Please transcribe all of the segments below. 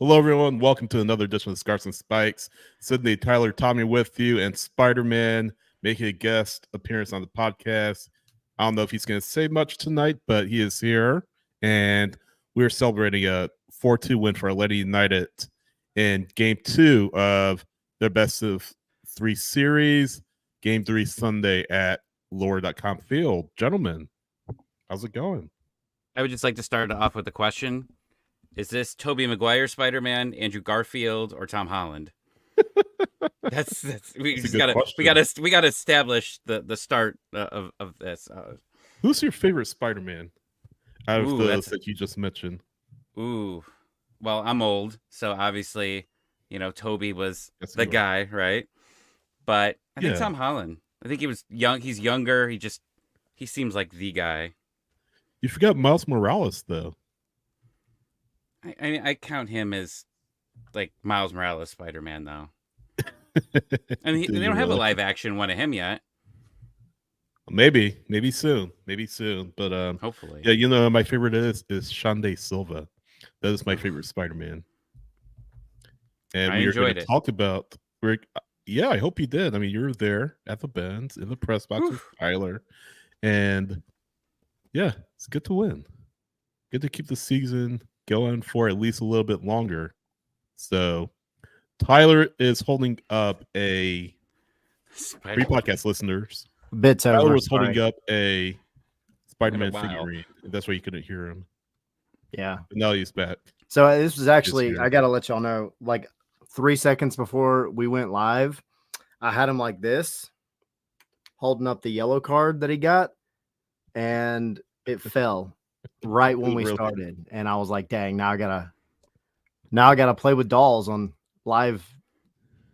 Hello, everyone. Welcome to another edition of Scarves and Spikes. Sydney, Tyler, Tommy with you, and Spider-Man making a guest appearance on the podcast. I don't know if he's going to say much tonight, but he is here, and we're celebrating a 4-2 win for Atlanta United in Game 2 of their best-of-3 series, Game 3 Sunday at lower.com field. Gentlemen, how's it going? I would just like to start off with a question. Is this Tobey Maguire Spider-Man, Andrew Garfield, or Tom Holland? We got to establish the start of this. Who's your favorite Spider-Man out of those that you just mentioned? Well, I'm old, so obviously, Tobey was the guy, right? But I think Tom Holland. I think he was young. He's younger. He seems like the guy. You forgot Miles Morales, though. I count him as like Miles Morales Spider-Man, though. And they don't have a live action one of him yet. Maybe soon. But hopefully, yeah. My favorite is Xande Silva. That is my favorite Spider-Man. And we are going to talk about. Yeah, I hope you did. I mean, you were there at the Benz in the press box with Tyler, and yeah, it's good to win. Good to keep the season going for at least a little bit longer. So Tyler is holding up free podcast listeners. Tyler was holding up a Spider-Man figurine. That's why you couldn't hear him. Yeah. But now he's back. So this was actually, I got to let y'all know, like 3 seconds before we went live, I had him like this, holding up the yellow card that he got, and it fell right when we started. And I was like, dang, now I gotta play with dolls on live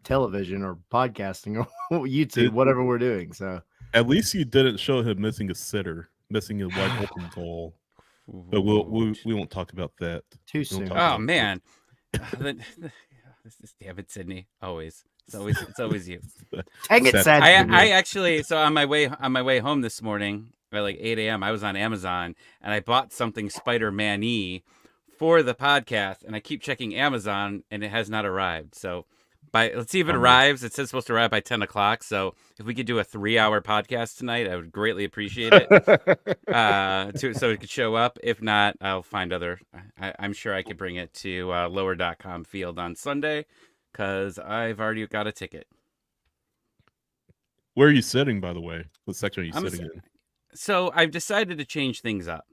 television or podcasting or YouTube, whatever we're doing. So at least you didn't show him missing a wide open goal. But we won't talk about that too soon. Oh man. This is damn it, Sydney. Always. It's always you. Dang it, Sydney. I actually, so on my way home this morning at like 8 a.m. I was on Amazon and I bought something Spider-Man-y for the podcast, and I keep checking Amazon and it has not arrived. So let's see if it arrives. It says it's supposed to arrive by 10 o'clock. So if we could do a 3-hour podcast tonight, I would greatly appreciate it. So it could show up. If not, I'll find other. I'm sure I could bring it to lower.com field on Sunday because I've already got a ticket. Where are you sitting, by the way? What section are you sitting in? So I've decided to change things up.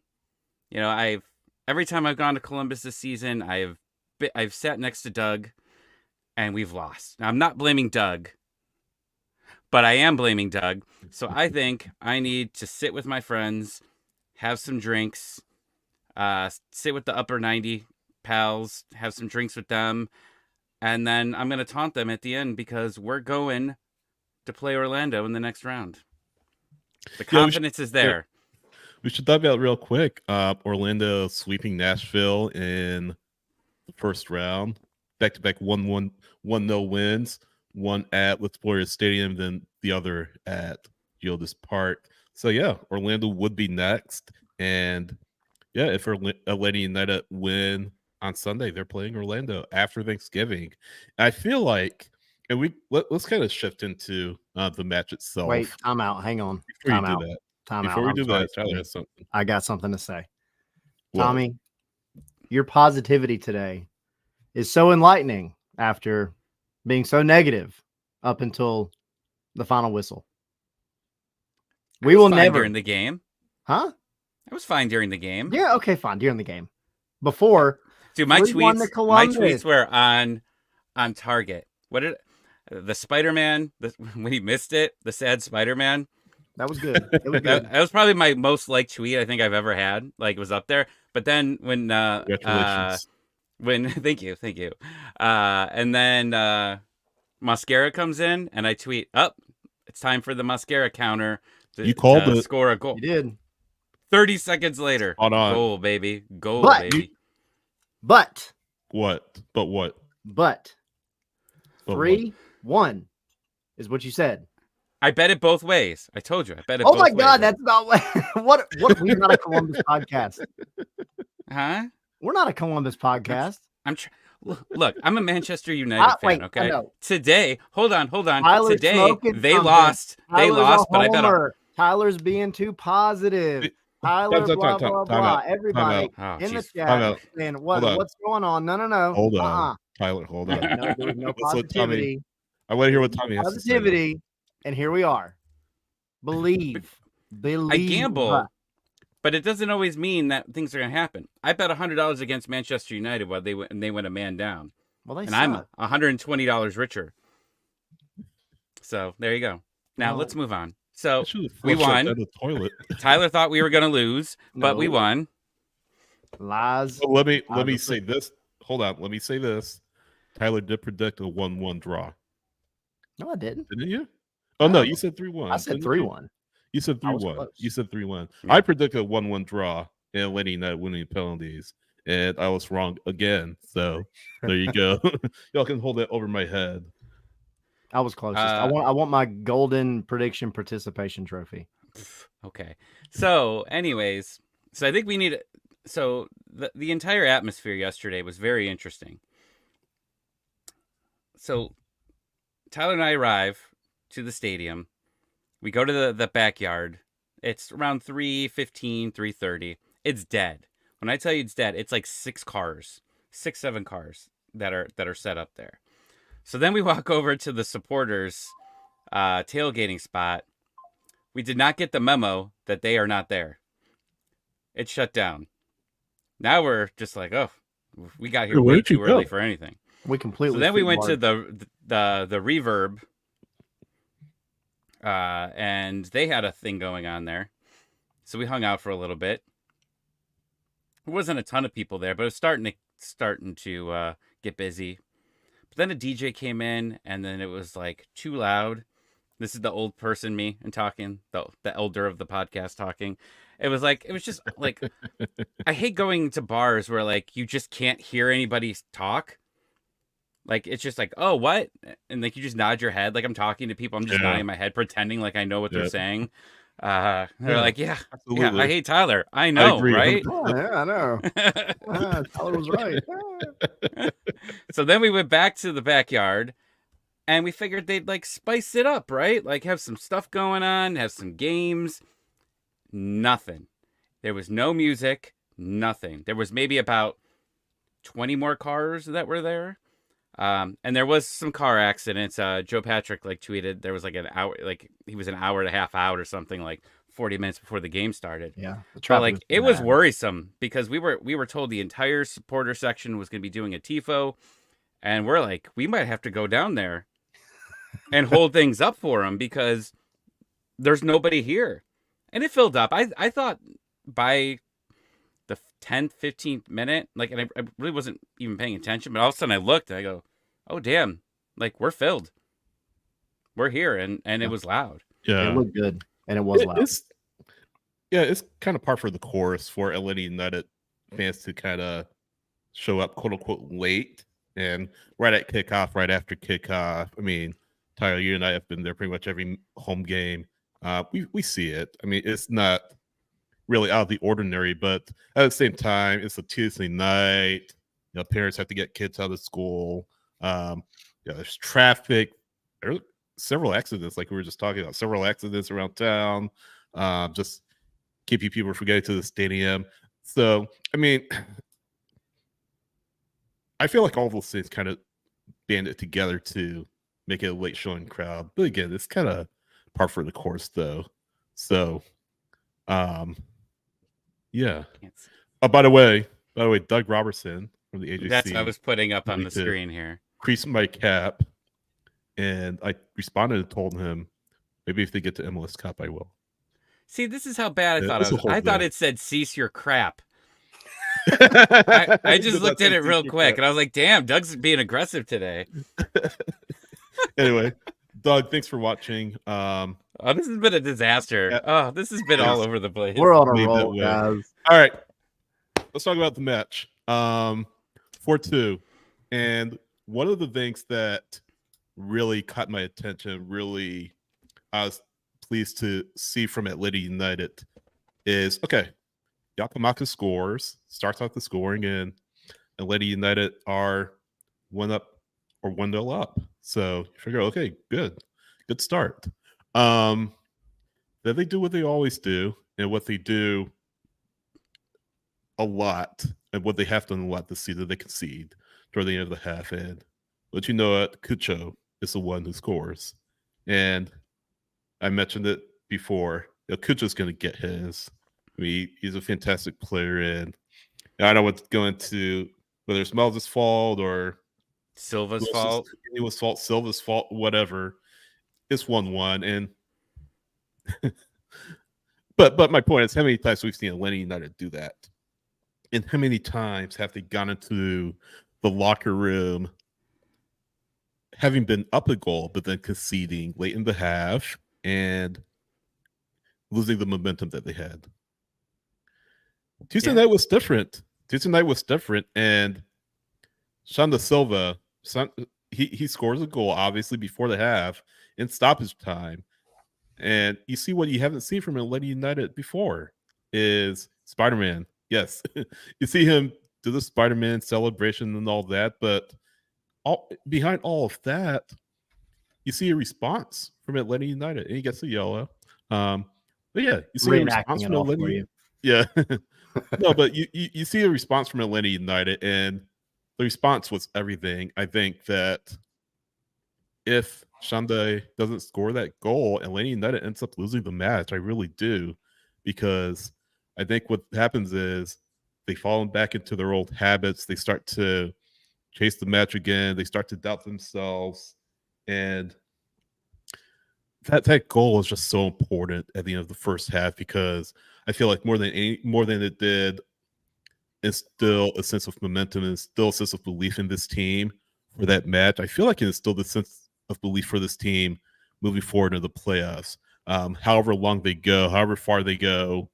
Every time I've gone to Columbus this season, I've sat next to Doug, and we've lost. Now, I'm not blaming Doug, but I am blaming Doug. So I think I need to sit with my friends, have some drinks, sit with the upper 90 pals, have some drinks with them, and then I'm going to taunt them at the end because we're going to play Orlando in the next round. The confidence is there. We should talk about real quick. Orlando sweeping Nashville in the first round. Back-to-back 1-0 wins. One at LaFleur Stadium, then the other at Geodis Park. So, yeah, Orlando would be next. And, yeah, if Atlanta United win on Sunday, they're playing Orlando after Thanksgiving. And I feel like, and let's kind of shift into the match itself. Wait, I'm out. Hang on. Before we do that, Tyler has something. I got something to say. Tommy, your positivity today is so enlightening after being so negative up until the final whistle. We will never during the game. Huh? I was fine during the game. Yeah, okay, fine during the game. Before, dude, my tweets were on target. What did the Spider-Man when he missed it? The sad Spider-Man. That was good. It was good. That was probably my most liked tweet I think I've ever had. Like, it was up there. But then when congratulations. Thank you. And then Mosquera comes in and I tweet, it's time for the Mosquera counter to score a goal. You did. 30 seconds later. Goal, baby. Baby. But. What? 3-1 is what you said. I bet it both ways. I told you. I bet it. Oh both my ways. God, that's not what. We're not a Columbus podcast. Huh? We're not a Columbus podcast. Look, I'm a Manchester United fan. Okay, today, hold on. Tyler's today they lost. They lost, but I bet Tyler's being too positive. Tyler, blah blah blah. Everybody in the chat saying, what's going on? No. Hold on, Tyler. Hold on. No, there was no positivity. I want to hear what Tommy has to say. Positivity, and here we are. Believe. I gamble, but it doesn't always mean that things are going to happen. I bet $100 against Manchester United while they went a man down. Well, and I'm $120 richer. So there you go. Now let's move on. So we won. Tyler thought we were going to lose, but we won. Lies. So let me say this. Hold on. Let me say this. Tyler did predict a 1-1 draw. No, I didn't. Didn't you? Oh no, you said 3-1. I said 3-1. You said 3-1. You said 3-1. Yeah. I predicted a 1-1 draw and winning penalties, and I was wrong again. So there you go. Y'all can hold that over my head. I was closest. I want my golden prediction participation trophy. Okay. So, anyways, I think we need. So the entire atmosphere yesterday was very interesting. So Tyler and I arrive to the stadium. We go to the backyard. It's around 3:15, 3:30. It's dead. When I tell you it's dead, it's like 7 cars that are set up there. So then we walk over to the supporters tailgating spot. We did not get the memo that they are not there. It's shut down. Now we're just like, oh, we got here way too early for anything. We completely. So then we went to the Reverb. And they had a thing going on there. So we hung out for a little bit. There wasn't a ton of people there, but it was starting to get busy. But then a DJ came in, and then it was like too loud. This is the old person me and talking, the elder of the podcast talking. It was just like, I hate going to bars where like you just can't hear anybody talk. Like, it's just like, oh, what? And like, you just nod your head. Like, I'm talking to people. I'm just nodding my head, pretending like I know what they're saying. They're like, yeah, I hate Tyler. I know, right? Oh, yeah, I know. Tyler was right. So then we went back to the backyard, and we figured they'd like spice it up, right? Like, have some stuff going on, have some games. Nothing. There was no music, nothing. There was maybe about 20 more cars that were there. And there was some car accidents. Joe Patrick like tweeted there was like an hour, like he was an hour and a half out or something, like 40 minutes before the game started. Yeah, but like it was worrisome because we were told the entire supporter section was going to be doing a tifo, and we're like, we might have to go down there and hold things up for them because there's nobody here, and it filled up. I thought by the 10th, 15th minute, like, and I really wasn't even paying attention, but all of a sudden I looked and I go, oh, damn, like, we're filled. We're here, and it was loud. Yeah. It looked good, and it was loud. It's kind of par for the course for Atlanta United fans to kind of show up, quote-unquote, late, and right at kickoff, right after kickoff. I mean, Tyler, you and I have been there pretty much every home game. We see it. I mean, it's not really out of the ordinary, but at the same time, it's a Tuesday night. You know, parents have to get kids out of school. There's traffic. There are several accidents, like we were just talking about. Several accidents around town. Just keeping people from getting to the stadium. So, I mean, I feel like all those things kind of band it together to make it a late showing crowd. But again, it's kind of par for the course, though. So, yeah. By the way, Doug Robertson from the AJC. That's what I was putting up on the screen here. Creased my cap, and I responded and told him, maybe if they get to MLS Cup, I will. See, this is how bad I thought it was. I thought it said cease your crap. I just looked at it real quick, and I was like, damn, Doug's being aggressive today. Anyway, Doug, thanks for watching. This has been a disaster. Oh, this has been all over the place. We're on a roll, guys. All right. Let's talk about the match. 4-2. And one of the things that really caught my attention, really I was pleased to see from Atlanta United is, okay, Giakoumakis scores, starts out the scoring, and Atlanta United are 1-0 up. So you figure, okay, good start. Then they do what they always do, and what they do a lot, and what they have done a lot this season. They concede toward the end of the half, but you know what? Cucho is the one who scores, and I mentioned it before. Cucho's going to get his. I mean, he's a fantastic player, and I don't want to go into whether it's Miles' fault or Silva's fault. Silva's fault, whatever. It's 1-1, and but my point is, how many times we've seen Atlanta United do that, and how many times have they gone into the locker room having been up a goal, but then conceding late in the half and losing the momentum that they had. Tuesday night was different. And Xande Silva, he scores a goal, obviously, before the half in stoppage time. And you see what you haven't seen from Atlanta United before is Spider-Man. Yes. You see him do the Spider-Man celebration and all that, but behind all of that, you see a response from Atlanta United, and he gets a yellow. But yeah, you see a response from Atlanta. Yeah. No, but you see a response from Atlanta United, and the response was everything. I think that if Xande doesn't score that goal, Atlanta United ends up losing the match. I really do, because I think what happens is they fall back into their old habits. They start to chase the match again. They start to doubt themselves, and that goal is just so important at the end of the first half, because I feel like more than it did instill a sense of momentum and still a sense of belief in this team for that match. I feel like it instilled a sense of belief for this team moving forward into the playoffs. However long they go, however far they go,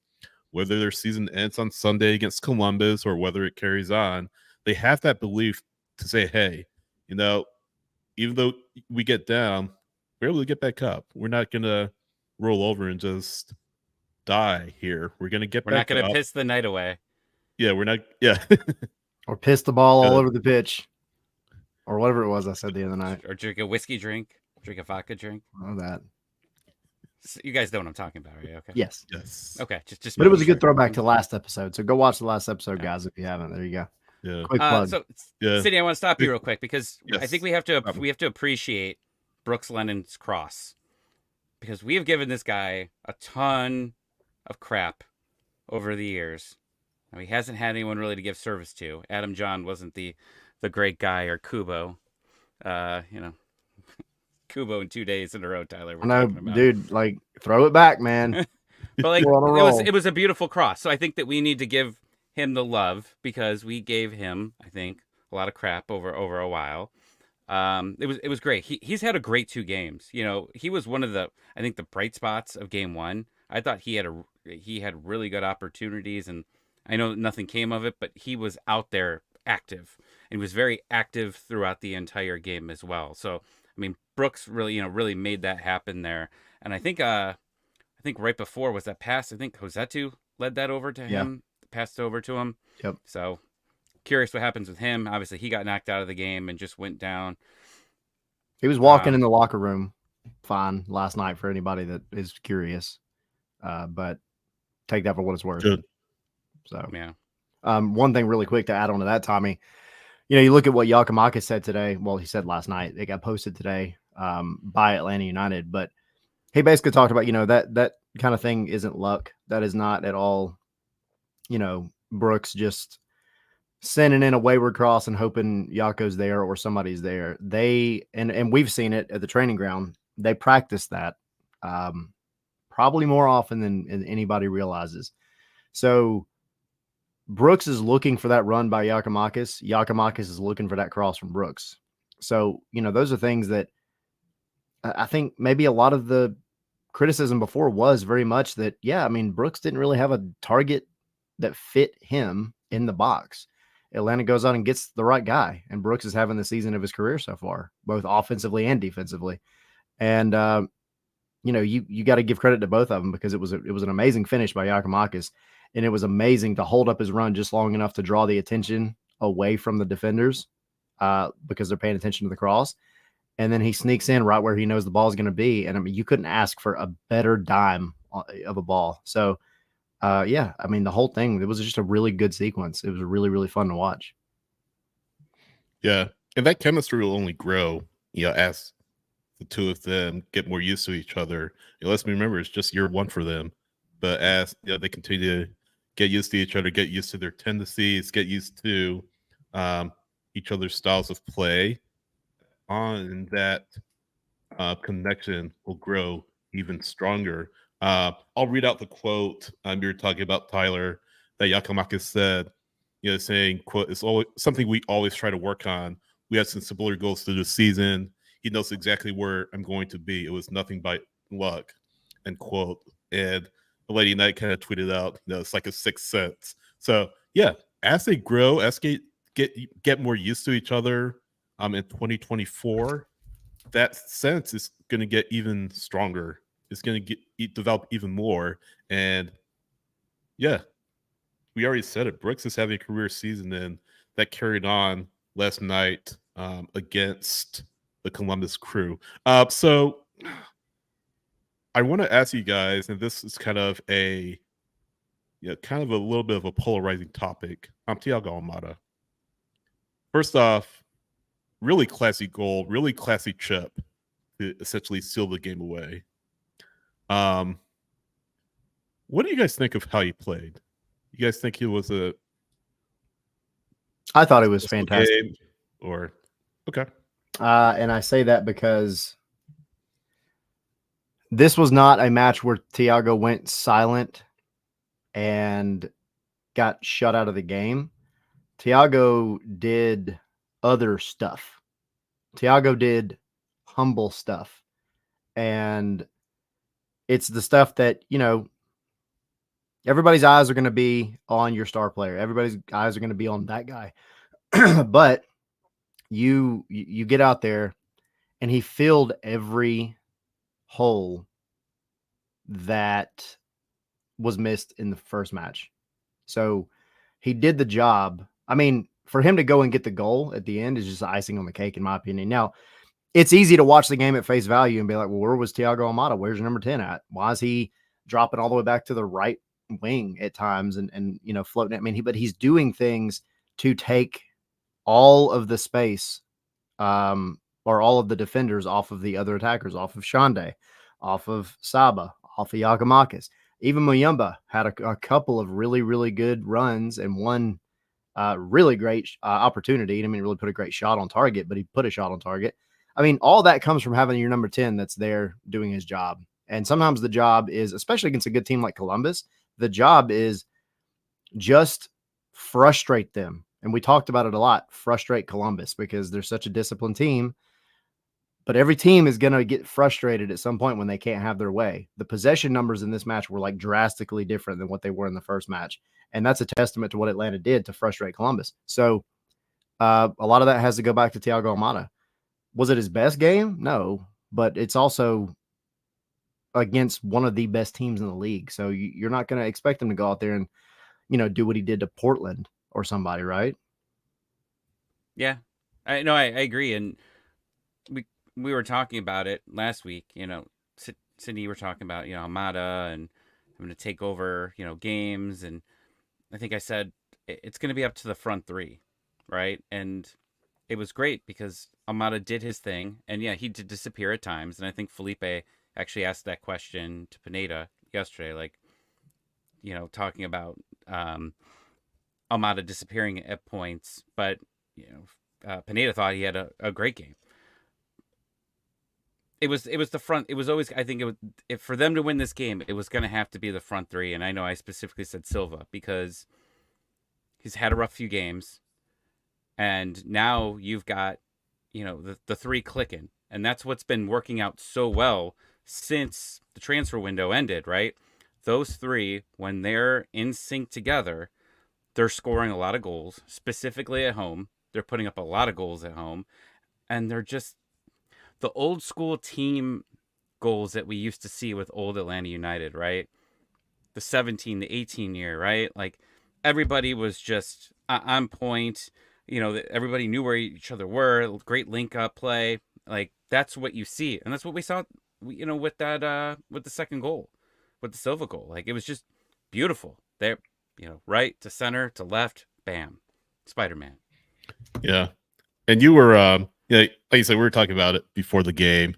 whether their season ends on Sunday against Columbus or whether it carries on, they have that belief to say, hey, even though we get down, we're able to get back up. We're not going to roll over and just die here. We're going to get back up. We're not going to piss the night away. Yeah, we're not. Yeah. Or piss the ball all over the pitch. Or whatever it was I said the other night. Or drink a whiskey drink. Drink a vodka drink. Oh, that. So you guys know what I'm talking about, right? Okay. Yes. Okay. Just. But it was a good throwback to last episode. So go watch the last episode, guys, if you haven't. There you go. Yeah. Quick plug. Sidney, I want to stop you real quick, because I think we have to appreciate Brooks Lennon's cross, because we have given this guy a ton of crap over the years. Now, he hasn't had anyone really to give service to. Adam John wasn't the great guy, or Kubo. Kubo in 2 days in a row, Tyler. I know, dude, like, throw it back, man. But like, it was a beautiful cross. So I think that we need to give him the love, because we gave him, I think, a lot of crap over a while. It was great. He's had a great 2 games. He was one of the bright spots of game 1. I thought he had really good opportunities, and I know nothing came of it, but he was out there active, and he was very active throughout the entire game as well. So, I mean, Brooks really made that happen there. And I think right before was that pass. I think Josetu led that over to him, passed over to him. Yep. So curious what happens with him. Obviously, he got knocked out of the game and just went down. He was walking in the locker room fine last night, for anybody that is curious. But take that for what it's worth. Good. So, yeah. One thing really quick to add on to that, Tommy, you look at what Giakoumakis said today. Well, he said last night. It got posted today by Atlanta United. But he basically talked about, that kind of thing isn't luck. That is not at all, Brooks just sending in a wayward cross and hoping Yako's there or somebody's there. And we've seen it at the training ground. They practice that probably more often than anybody realizes. So Brooks is looking for that run by Giakoumakis. Giakoumakis is looking for that cross from Brooks. So, those are things that I think maybe a lot of the criticism before was very much that, Brooks didn't really have a target that fit him in the box. Atlanta goes out and gets the right guy, and Brooks is having the season of his career so far, both offensively and defensively. And, you got to give credit to both of them, because it was an amazing finish by Giakoumakis, and it was amazing to hold up his run just long enough to draw the attention away from the defenders. because they're paying attention to the cross. And then he sneaks in right where he knows the ball is going to be. And I mean, you couldn't ask for a better dime of a ball. So, yeah, I mean, the whole thing, it was just a really good sequence. It was really, really fun to watch. Yeah. And that chemistry will only grow, as the two of them get more used to each other. Let's remember, it's just year one for them. But as they continue to get used to each other, get used to their tendencies, get used to each other's styles of play, on that connection will grow even stronger. I'll read out the quote you were talking about, Tyler, that Giakoumakis said, saying, quote, "It's always something we always try to work on. We had some similar goals through the season. He knows exactly where I'm going to be. It was nothing but luck," end quote. And the Lady Knight kind of tweeted out, it's like a sixth sense. So yeah, as they grow, as they get more used to each other in 2024, that sense is going to get even stronger. It's going to develop even more. And yeah, we already said it. Brooks is having a career season, and that carried on last night against the Columbus Crew. So I want to ask you guys, and this is kind of a little bit of a polarizing topic. Thiago Almada. First off, really classy goal, really classy chip to essentially seal the game away. What do you guys think of how he played? You guys think he was I thought it was fantastic. Okay. And I say that because this was not a match where Thiago went silent and got shut out of the game. Thiago did other stuff. Thiago did humble stuff. And it's the stuff that, everybody's eyes are going to be on your star player. Everybody's eyes are going to be on that guy. But you get out there, and he filled every hole that was missed in the first match. So he did the job. I mean, for him to go and get the goal at the end is just icing on the cake, in my opinion. Now, it's easy to watch the game at face value and be like, well, where was Thiago Almada? Where's number 10 at? Why is he dropping all the way back to the right wing at times and floating? I mean, but he's doing things to take all of the space or all of the defenders off of the other attackers, off of Xande, off of Saba, off of Giakoumakis. Even Muyumba had a couple of really, really good runs and one really great opportunity. He didn't really put a great shot on target, but he put a shot on target. I mean, all that comes from having your number 10 that's there doing his job. And sometimes the job is, especially against a good team like Columbus, the job is just frustrate them. And we talked about it a lot, frustrate Columbus, because they're such a disciplined team. But every team is going to get frustrated at some point when they can't have their way. The possession numbers in this match were like drastically different than what they were in the first match. And that's a testament to what Atlanta did to frustrate Columbus. So a lot of that has to go back to Thiago Almada. Was it his best game? No, but it's also against one of the best teams in the league. So you're not going to expect him to go out there and, do what he did to Portland or somebody, right? Yeah, I agree. And we were talking about it last week, Sydney, we're talking about, Almada and I'm going to take over, games. And I think I said it's going to be up to the front three, right? And it was great because Almada did his thing. And yeah, he did disappear at times. And I think Felipe actually asked that question to Pineda yesterday, like, talking about Almada disappearing at points. But, Pineda thought he had a great game. It was the front. It was always, I think, for them to win this game, it was going to have to be the front three. And I know I specifically said Silva because he's had a rough few games, and now you've got, the three clicking, and that's what's been working out so well since the transfer window ended, right? Those three, when they're in sync together, they're scoring a lot of goals, specifically at home. They're putting up a lot of goals at home, and they're just the old school team goals that we used to see with old Atlanta United, right? The 17, the 18 year, right? Like everybody was just on point. everybody knew where each other were. Great link up play. Like, that's what you see, and that's what we saw. With that, with the second goal, with the Silva goal. Like, it was just beautiful. There, right to center to left, bam, Spider-Man. Yeah, and you were, like you said, we were talking about it before the game.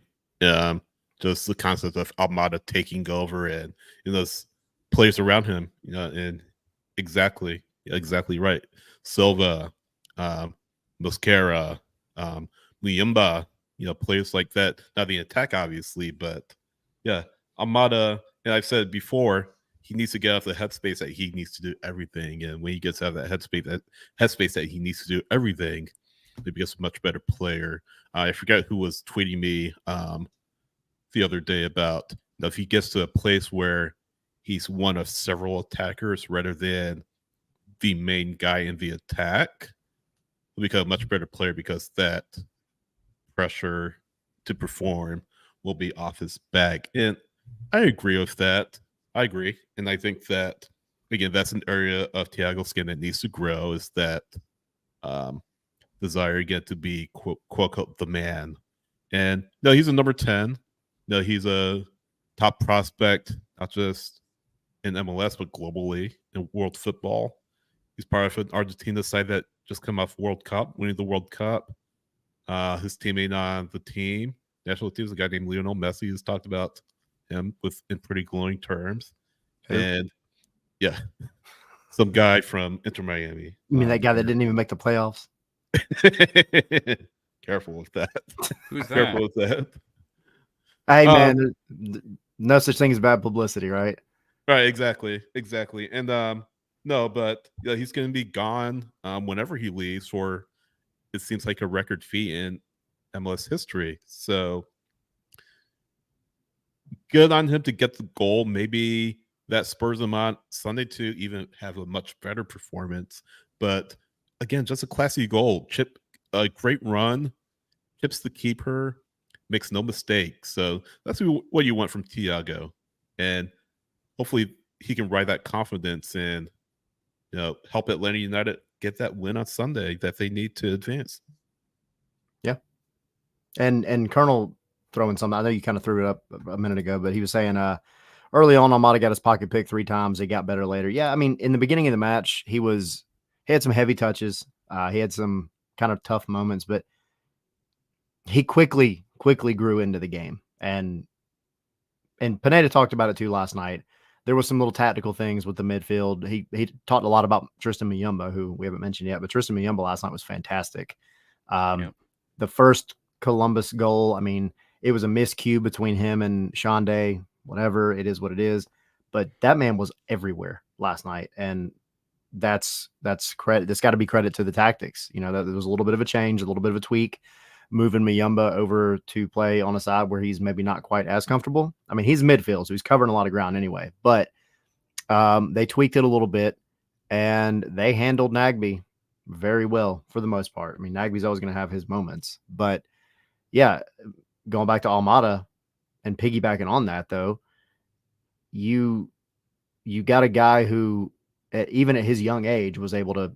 Just the concept of Almada taking over and those players around him. And exactly right. Silva, Mosquera, Muyumba, players like that. Not the attack, obviously, but yeah, Almada. And I've said before, he needs to get out of the headspace that he needs to do everything. And when he gets out of that headspace that he needs to do everything, he becomes a much better player. I forget who was tweeting me the other day about if he gets to a place where he's one of several attackers rather than the main guy in the attack, he'll become a much better player because that pressure to perform will be off his back. And I agree with that. I agree. And I think that, again, that's an area of Thiago's game that needs to grow, is that desire again to be quote unquote the man. And no, he's a number 10. No, he's a top prospect, not just in MLS, but globally in world football. He's part of an Argentina side that just come off World Cup, winning the World Cup. His teammate on the team, national team, is a guy named Lionel Messi, who's talked about him in pretty glowing terms. Who? And yeah, some guy from Inter Miami. You mean that guy that didn't even make the playoffs? Careful with that. Who's that? Careful with that. Hey, man, no such thing as bad publicity, right? Right, exactly. And no, but he's going to be gone whenever he leaves for, it seems like, a record fee in MLS history. So good on him to get the goal. Maybe that spurs him on Sunday to even have a much better performance. But again, just a classy goal. Chip, a great run, chips the keeper, makes no mistake. So that's what you want from Thiago. And hopefully he can ride that confidence and help Atlanta United get that win on Sunday that they need to advance. Yeah. And Colonel throwing something, I know you kind of threw it up a minute ago, but he was saying early on, Almada got his pocket picked 3 times. He got better later. Yeah, I mean, in the beginning of the match, he had some heavy touches. He had some kind of tough moments, but he quickly grew into the game. And Pineda talked about it too last night. There was some little tactical things with the midfield. He talked a lot about Tristan Muyumba, who we haven't mentioned yet, but Tristan Muyumba last night was fantastic. The first Columbus goal, I mean, it was a miscue between him and Xande, whatever, it is what it is. But that man was everywhere last night. And that's credit. That's got to be credit to the tactics. That there was a little bit of a change, a little bit of a tweak, moving Muyumba over to play on a side where he's maybe not quite as comfortable. I mean, he's midfield, so he's covering a lot of ground anyway. But they tweaked it a little bit, and they handled Nagbe very well for the most part. I mean, Nagbe's always going to have his moments. But, yeah, going back to Almada and piggybacking on that, though, you got a guy who, even at his young age, was able to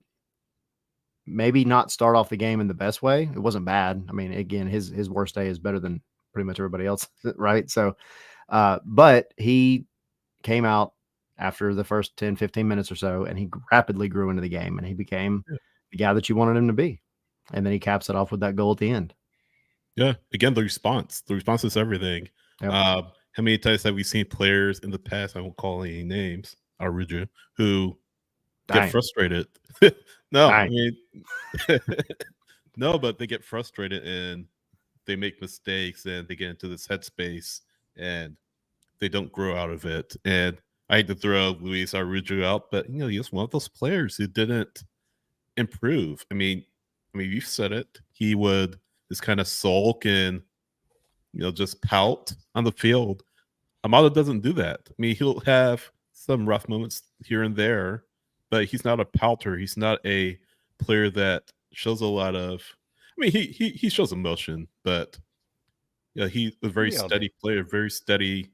maybe not start off the game in the best way. It wasn't bad. I mean, again, his worst day is better than pretty much everybody else, right? So, but he came out after the first 10, 15 minutes or so, and he rapidly grew into the game, and he became the guy that you wanted him to be. And then he caps it off with that goal at the end. Yeah, again, the response is everything. Yep. How many times have we seen players in the past, I won't call any names, who get frustrated? No, I mean, no, but they get frustrated and they make mistakes and they get into this headspace and they don't grow out of it. And I hate to throw Luis Araujo out, but he's one of those players who didn't improve. I mean, you've said it. He would just kind of sulk and just pout on the field. Almada doesn't do that. I mean, he'll have some rough moments here and there, but he's not a pouter. He's not a player that shows a lot of. I mean, he shows emotion, but he's a very steady player, very steady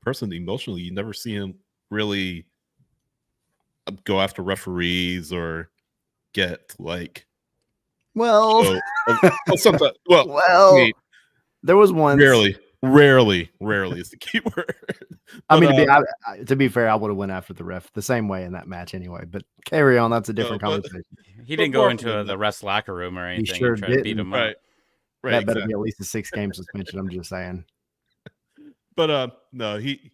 person emotionally. You never see him really go after referees or get Well, sometimes. Well, there was one. Rarely is the key word. I mean, to be fair, I would have went after the ref the same way in that match anyway. But carry on. That's a different conversation. He didn't go into the ref's locker room or anything. He sure and try to beat him up. Right. That better be at least a 6-game suspension. I'm just saying. But no, he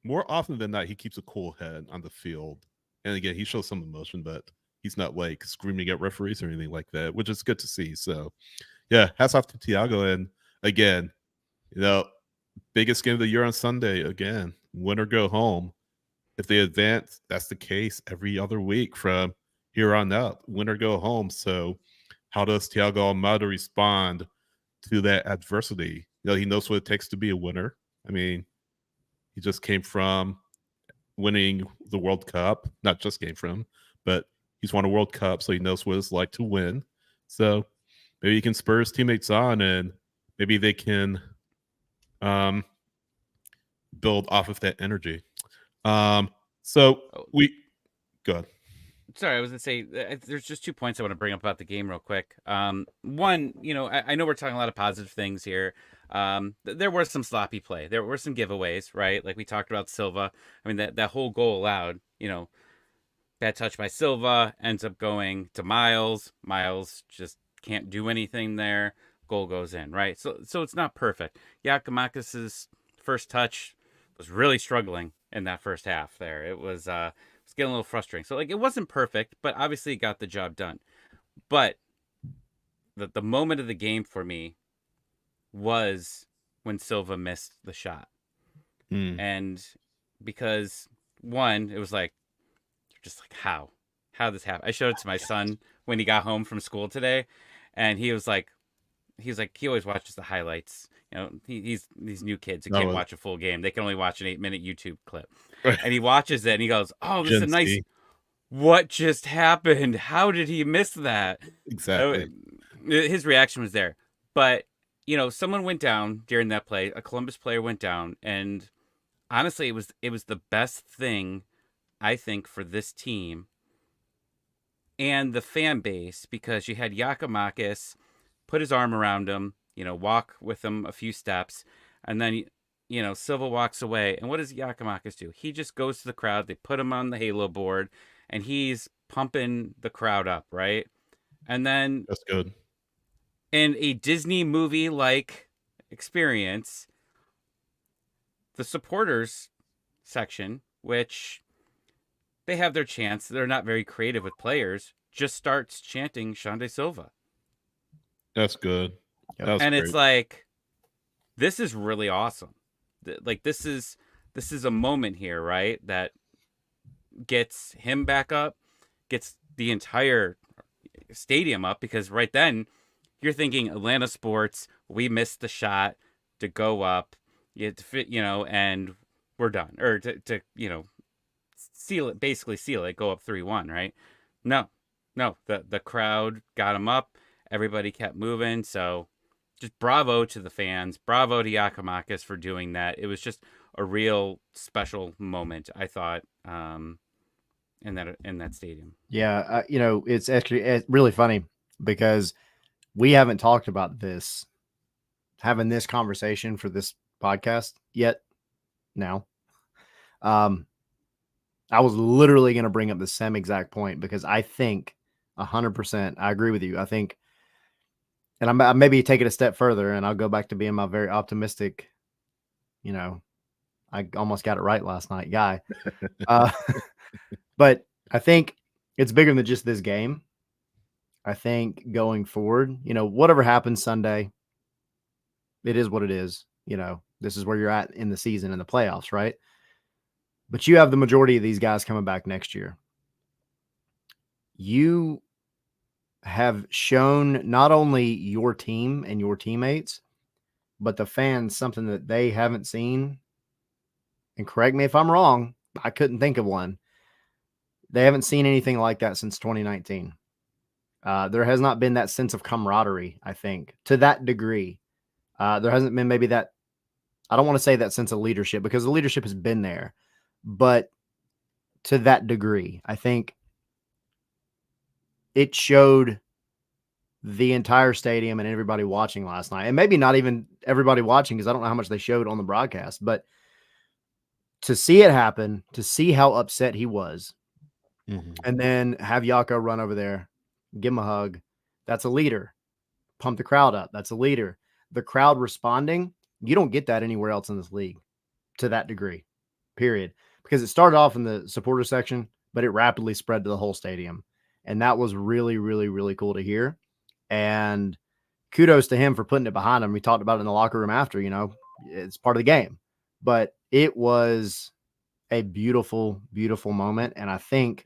more often than not he keeps a cool head on the field, and again he shows some emotion, but he's not like screaming at referees or anything like that, which is good to see. So, yeah, hats off to Thiago, and again, biggest game of the year on Sunday. Again, win or go home. If they advance, that's the case every other week from here on out. Win or go home. So, how does Thiago Almada respond to that adversity? He knows what it takes to be a winner. I mean, he just came from winning the World Cup. Not just came from, but he's won a World Cup, so he knows what it's like to win. So maybe he can spur his teammates on, and maybe they can build off of that energy. So we go ahead. Sorry, I was going to say, there's just 2 points I want to bring up about the game real quick. One, I know we're talking a lot of positive things here. There was some sloppy play. There were some giveaways, right? Like we talked about Silva. I mean, that whole goal allowed, bad touch by Silva, ends up going to Miles. Miles just can't do anything there. Goal goes in, right? So it's not perfect. Giakoumakis' first touch was really struggling in that first half there. It was getting a little frustrating. So it wasn't perfect, but obviously it got the job done. But the moment of the game for me was when Silva missed the shot. And because one, it was like, just like, how this happened? I showed it to my son when he got home from school today, and he was like, he always watches the highlights. He's these new kids who can't watch a full game. They can only watch an 8-minute YouTube clip. And he watches it and he goes, oh, this is a nice, what just happened? How did he miss that? Exactly. His reaction was there. But, someone went down during that play. A Columbus player went down. And honestly, it was the best thing, I think, for this team and the fan base, because you had Giakoumakis put his arm around him, walk with him a few steps, and then, Silva walks away. And what does Giakoumakis do? He just goes to the crowd. They put him on the Halo board, and he's pumping the crowd up, right? And then that's good. In a Disney movie-like experience, the supporters section, which they have their chance, they're not very creative with players, just starts chanting Xande Silva. That's good. That's and great. It's like, this is really awesome. Like this is a moment here, right? That gets him back up, gets the entire stadium up, because right then you're thinking Atlanta sports, we missed the shot to go up, and we're done, or to seal it, go up 3-1, right? No, the crowd got him up, everybody kept moving. So just bravo to the fans, bravo to Giakoumakis for doing that. It was just a real special moment, I thought, in that stadium. Yeah, it's actually really funny because we haven't talked about having this conversation for this podcast yet. Now, I was literally going to bring up the same exact point, because I think 100%, I agree with you. I think, and I maybe take it a step further, and I'll go back to being my very optimistic, I almost got it right last night guy. But I think it's bigger than just this game. I think going forward, whatever happens Sunday, it is what it is. This is where you're at in the season, in the playoffs, right? But you have the majority of these guys coming back next year. You have shown not only your team and your teammates, but the fans something that they haven't seen. And correct me if I'm wrong, I couldn't think of one. They haven't seen anything like that since 2019. There has not been that sense of camaraderie, I think, to that degree. There hasn't been maybe that, I don't want to say that sense of leadership, because the leadership has been there, but to that degree, I think it showed the entire stadium and everybody watching last night, and maybe not even everybody watching because I don't know how much they showed on the broadcast, but to see it happen, to see how upset he was, and then have Yako run over there, give him a hug. That's a leader. Pump the crowd up. That's a leader. The crowd responding, you don't get that anywhere else in this league to that degree, period. Because it started off in the supporter section, but it rapidly spread to the whole stadium. And that was really, really, really cool to hear. And kudos to him for putting it behind him. We talked about it in the locker room after, it's part of the game. But it was a beautiful, beautiful moment. And I think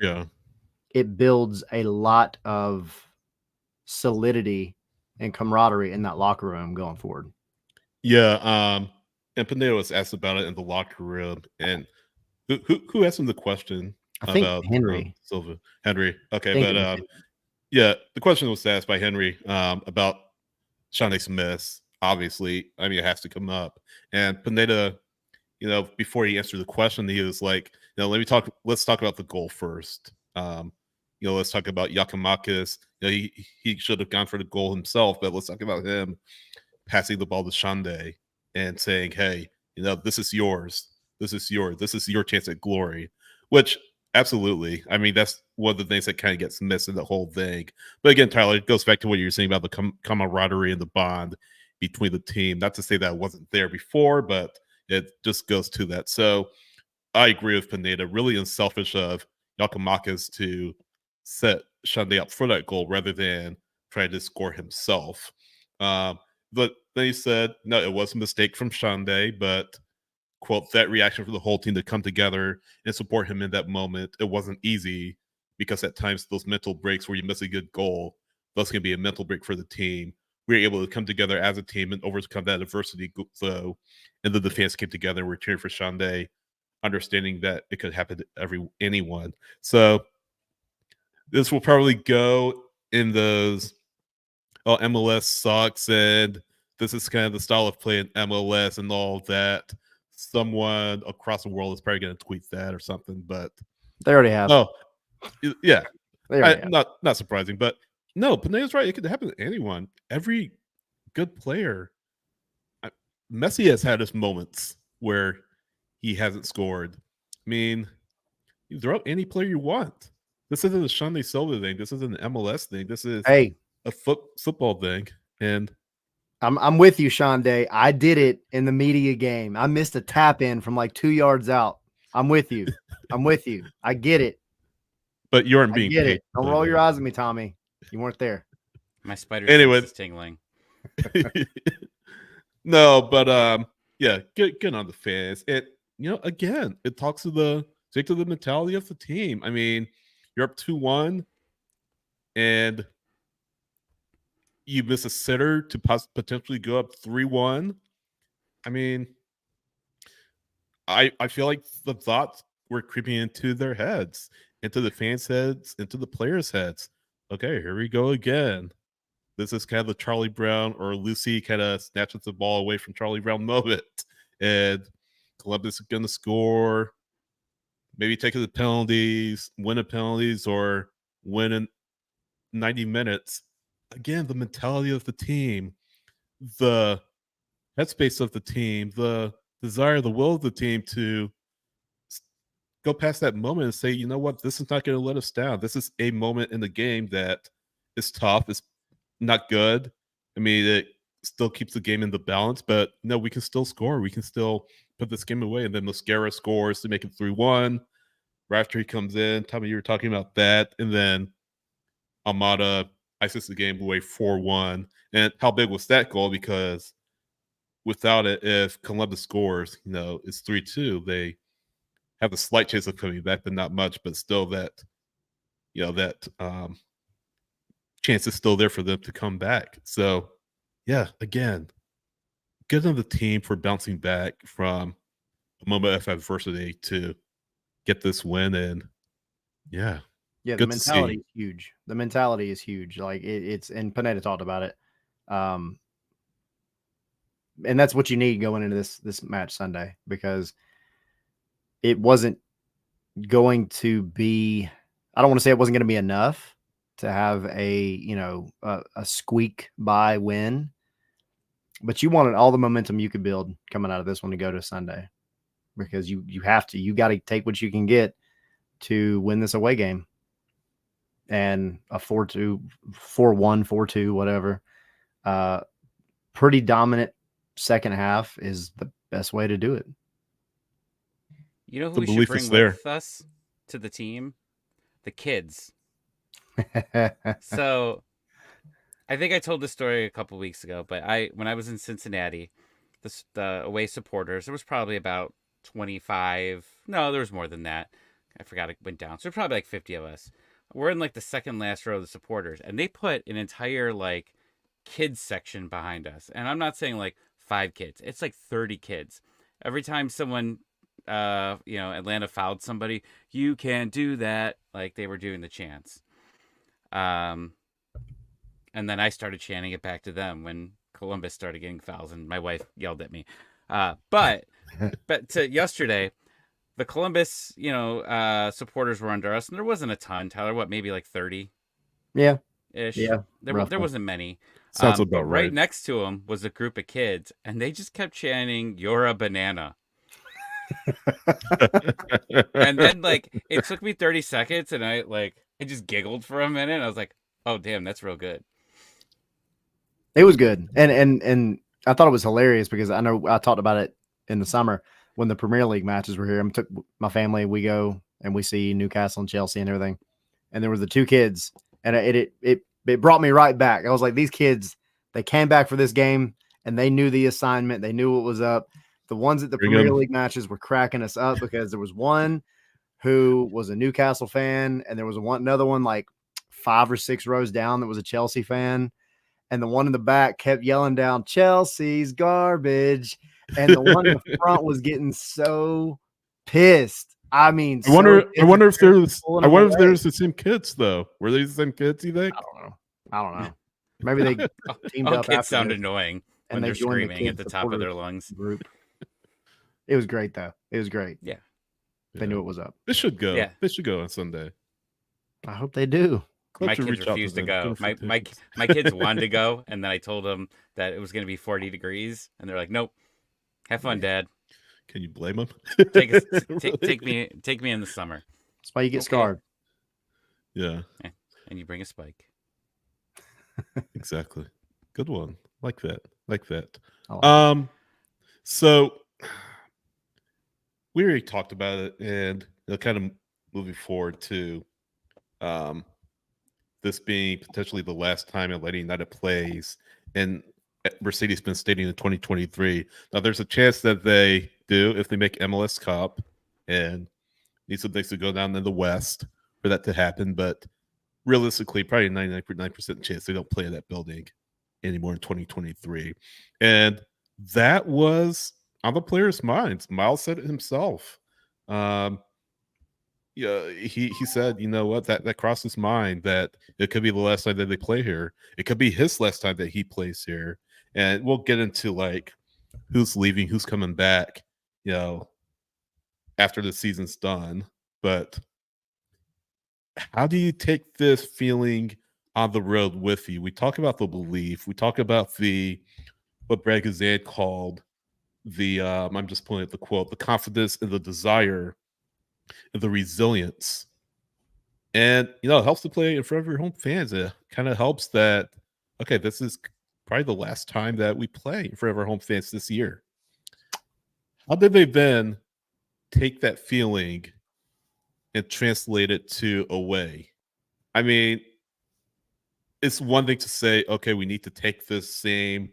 it builds a lot of solidity and camaraderie in that locker room going forward. Yeah. And Pineda was asked about it in the locker room. And who asked him the question? I think about Henry. Silva. Henry. Okay. But yeah, the question was asked by Henry about Xande's miss. Obviously, I mean, it has to come up. And Pineda, before he answered the question, he was like, let's talk about the goal first. Let's talk about Giakoumakis. He should have gone for the goal himself, but let's talk about him passing the ball to Xande and saying, hey, this is yours. This is yours. This is your chance at glory, which absolutely. I mean, that's one of the things that kind of gets missed in the whole thing. But again, Tyler, it goes back to what you were saying about the camaraderie and the bond between the team. Not to say that wasn't there before, but it just goes to that. So I agree with Pineda. Really unselfish of Giakoumakis to set Xande up for that goal rather than try to score himself. But then he said, no, it was a mistake from Xande, but quote, that reaction for the whole team to come together and support him in that moment, it wasn't easy because at times those mental breaks where you miss a good goal, those can be a mental break for the team. We were able to come together as a team and overcome that adversity. So, and then the fans came together and were cheering for Xande, understanding that it could happen to anyone. So this will probably go in those, MLS sucks, and this is kind of the style of play in MLS and all that. Someone across the world is probably going to tweet that or something, but they already have. Oh, yeah, not surprising, but no, Pineda's right. It could happen to anyone. Every good player. Messi has had his moments where he hasn't scored. I mean, you throw out any player you want. This isn't a Xande Silva thing. This isn't an MLS thing. This is a football thing. And I'm with you, Xande. I did it in the media game. I missed a tap in from like 2 yards out. I'm with you. I'm with you. I get it. But you aren't being paid. Don't roll your eyes at me, Tommy. You weren't there. My spider sense is tingling. No, but yeah, get on the fans. It again, it talks to the mentality of the team. I mean, you're up 2-1 and you miss a sitter to potentially go up 3-1. I mean, I feel like the thoughts were creeping into their heads, into the fans' heads, into the players' heads. Okay, here we go again. This is kind of the Charlie Brown or Lucy kind of snatches the ball away from Charlie Brown moment. And Columbus is going to score, maybe take the penalties, win the penalties, or win in 90 minutes. Again, the mentality of the team, the headspace of the team, the desire, the will of the team to go past that moment and say, you know what, this is not going to let us down. This is a moment in the game that is tough, it's not good. I mean, it still keeps the game in the balance, but no, we can still score. We can still put this game away. And then Mosquera scores to make it 3-1. Right after he comes in, Tommy, you were talking about that. And then Almada ices the game away 4-1. And how big was that goal? Because without it, if Columbus scores, it's 3-2. They have a slight chance of coming back, but not much. But still, that chance is still there for them to come back. So, yeah, again, good on the team for bouncing back from a moment of adversity to get this win. And yeah, the mentality is huge. The mentality is huge. Like it's, and Pineda talked about it. And that's what you need going into this match Sunday, because it wasn't going to be, I don't want to say it wasn't going to be enough to have a squeak by win, but you wanted all the momentum you could build coming out of this one to go to Sunday, because you got to take what you can get to win this away game. And a 4-2, 4-1, 4-2, whatever. Pretty dominant second half is the best way to do it. You know who we should bring with us to the team? The kids. So I think I told this story a couple weeks ago, but when I was in Cincinnati, the away supporters, there was probably about 25. No, there was more than that. I forgot it went down. So probably like 50 of us. We're in like the second last row of the supporters, and they put an entire like kids section behind us. And I'm not saying like 5 kids. It's like 30 kids. Every time someone Atlanta fouled somebody, you can't do that. Like they were doing the chants. And then I started chanting it back to them when Columbus started getting fouls, and my wife yelled at me. But to yesterday, the Columbus, supporters were under us, and there wasn't a ton. Tyler, what, maybe like 30? Yeah. Ish. Yeah. There wasn't many. Sounds about right. Right next to them was a group of kids, and they just kept chanting, "You're a banana." And then it took me 30 seconds, and I just giggled for a minute. I was like, "Oh damn, that's real good." It was good, and I thought it was hilarious because I know I talked about it in the summer when the Premier League matches were here. I took my family, we go and we see Newcastle and Chelsea and everything, and there was the 2 kids, and it brought me right back. I was like, these kids, they came back for this game, and they knew the assignment, they knew what was up. The ones at the Premier League matches were cracking us up because there was one who was a Newcastle fan, and there was another one like 5 or 6 rows down that was a Chelsea fan. And the one in the back kept yelling down, "Chelsea's garbage." And the one in the front was getting so pissed. I mean, I wonder if there's the same kids though. Were they the same kids, you think? I don't know. Maybe they teamed up. Kids sound annoying when they're screaming at the top of their lungs. Group. It was great though. It was great. Yeah. They knew it was up. This should go. Yeah. This should go on Sunday. I hope they do. My kids refused to go. My kids wanted to go, and then I told them that it was going to be 40 degrees, and they're like, "Nope, have fun, Dad." Can you blame them? Take me in the summer. That's why you get scarred. Yeah, and you bring a spike. Exactly. Good one. Like that. Oh. So we already talked about it, and kind of moving forward to this being potentially the last time Atlanta United plays in Mercedes-Benz Stadium in 2023. Now, there's a chance that they do if they make MLS Cup, and need some things to go down in the West for that to happen. But realistically, probably 99% chance they don't play in that building anymore in 2023. And that was on the players' minds. Miles said it himself. Yeah, he said, you know what, that crossed his mind that it could be the last time that they play here. It could be his last time that he plays here. And we'll get into who's leaving, who's coming back, after the season's done. But how do you take this feeling on the road with you? We talk about the belief. We talk about what Brad Guzan called I'm just pulling up the quote, the confidence and the desire, the resilience. And it helps to play in front of your home fans. It kind of helps that, okay, this is probably the last time that we play in front of our home fans this year. How did they then take that feeling and translate it to away? I mean, it's one thing to say, okay, we need to take this same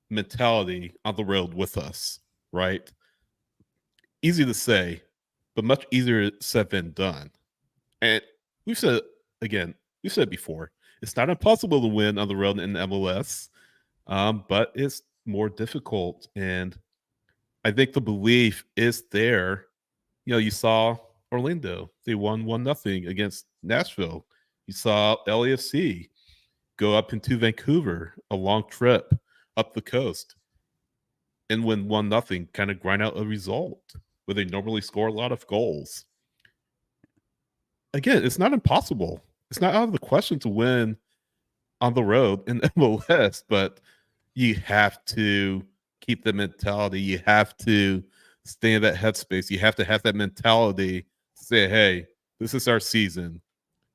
mentality on the road with us, right? Easy to say, but much easier said than done. And we've said before, it's not impossible to win on the road in MLS, but it's more difficult. And I think the belief is there. You saw Orlando. They won 1-0 against Nashville. You saw LAFC go up into Vancouver, a long trip up the coast, and win 1-0, kind of grind out a result where they normally score a lot of goals. Again, it's not impossible. it's not out of the question to win on the road in MLS, but you have to keep the mentality. You have to stay in that headspace. You have to have that mentality to say, hey, this is our season.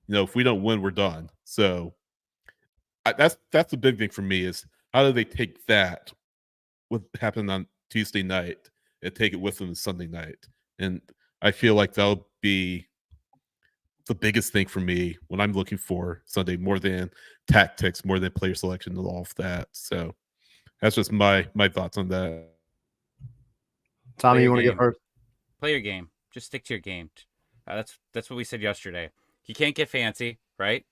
If we don't win, we're done. So that's the big thing for me is how do they take that, what happened on Tuesday night, and take it with them Sunday night? And I feel like that'll be the biggest thing for me when I'm looking for Sunday, more than tactics, more than player selection and all of that. So that's just my thoughts on that. Tommy, you want to go first? Play your game. Just stick to your game. That's what we said yesterday. You can't get fancy, right?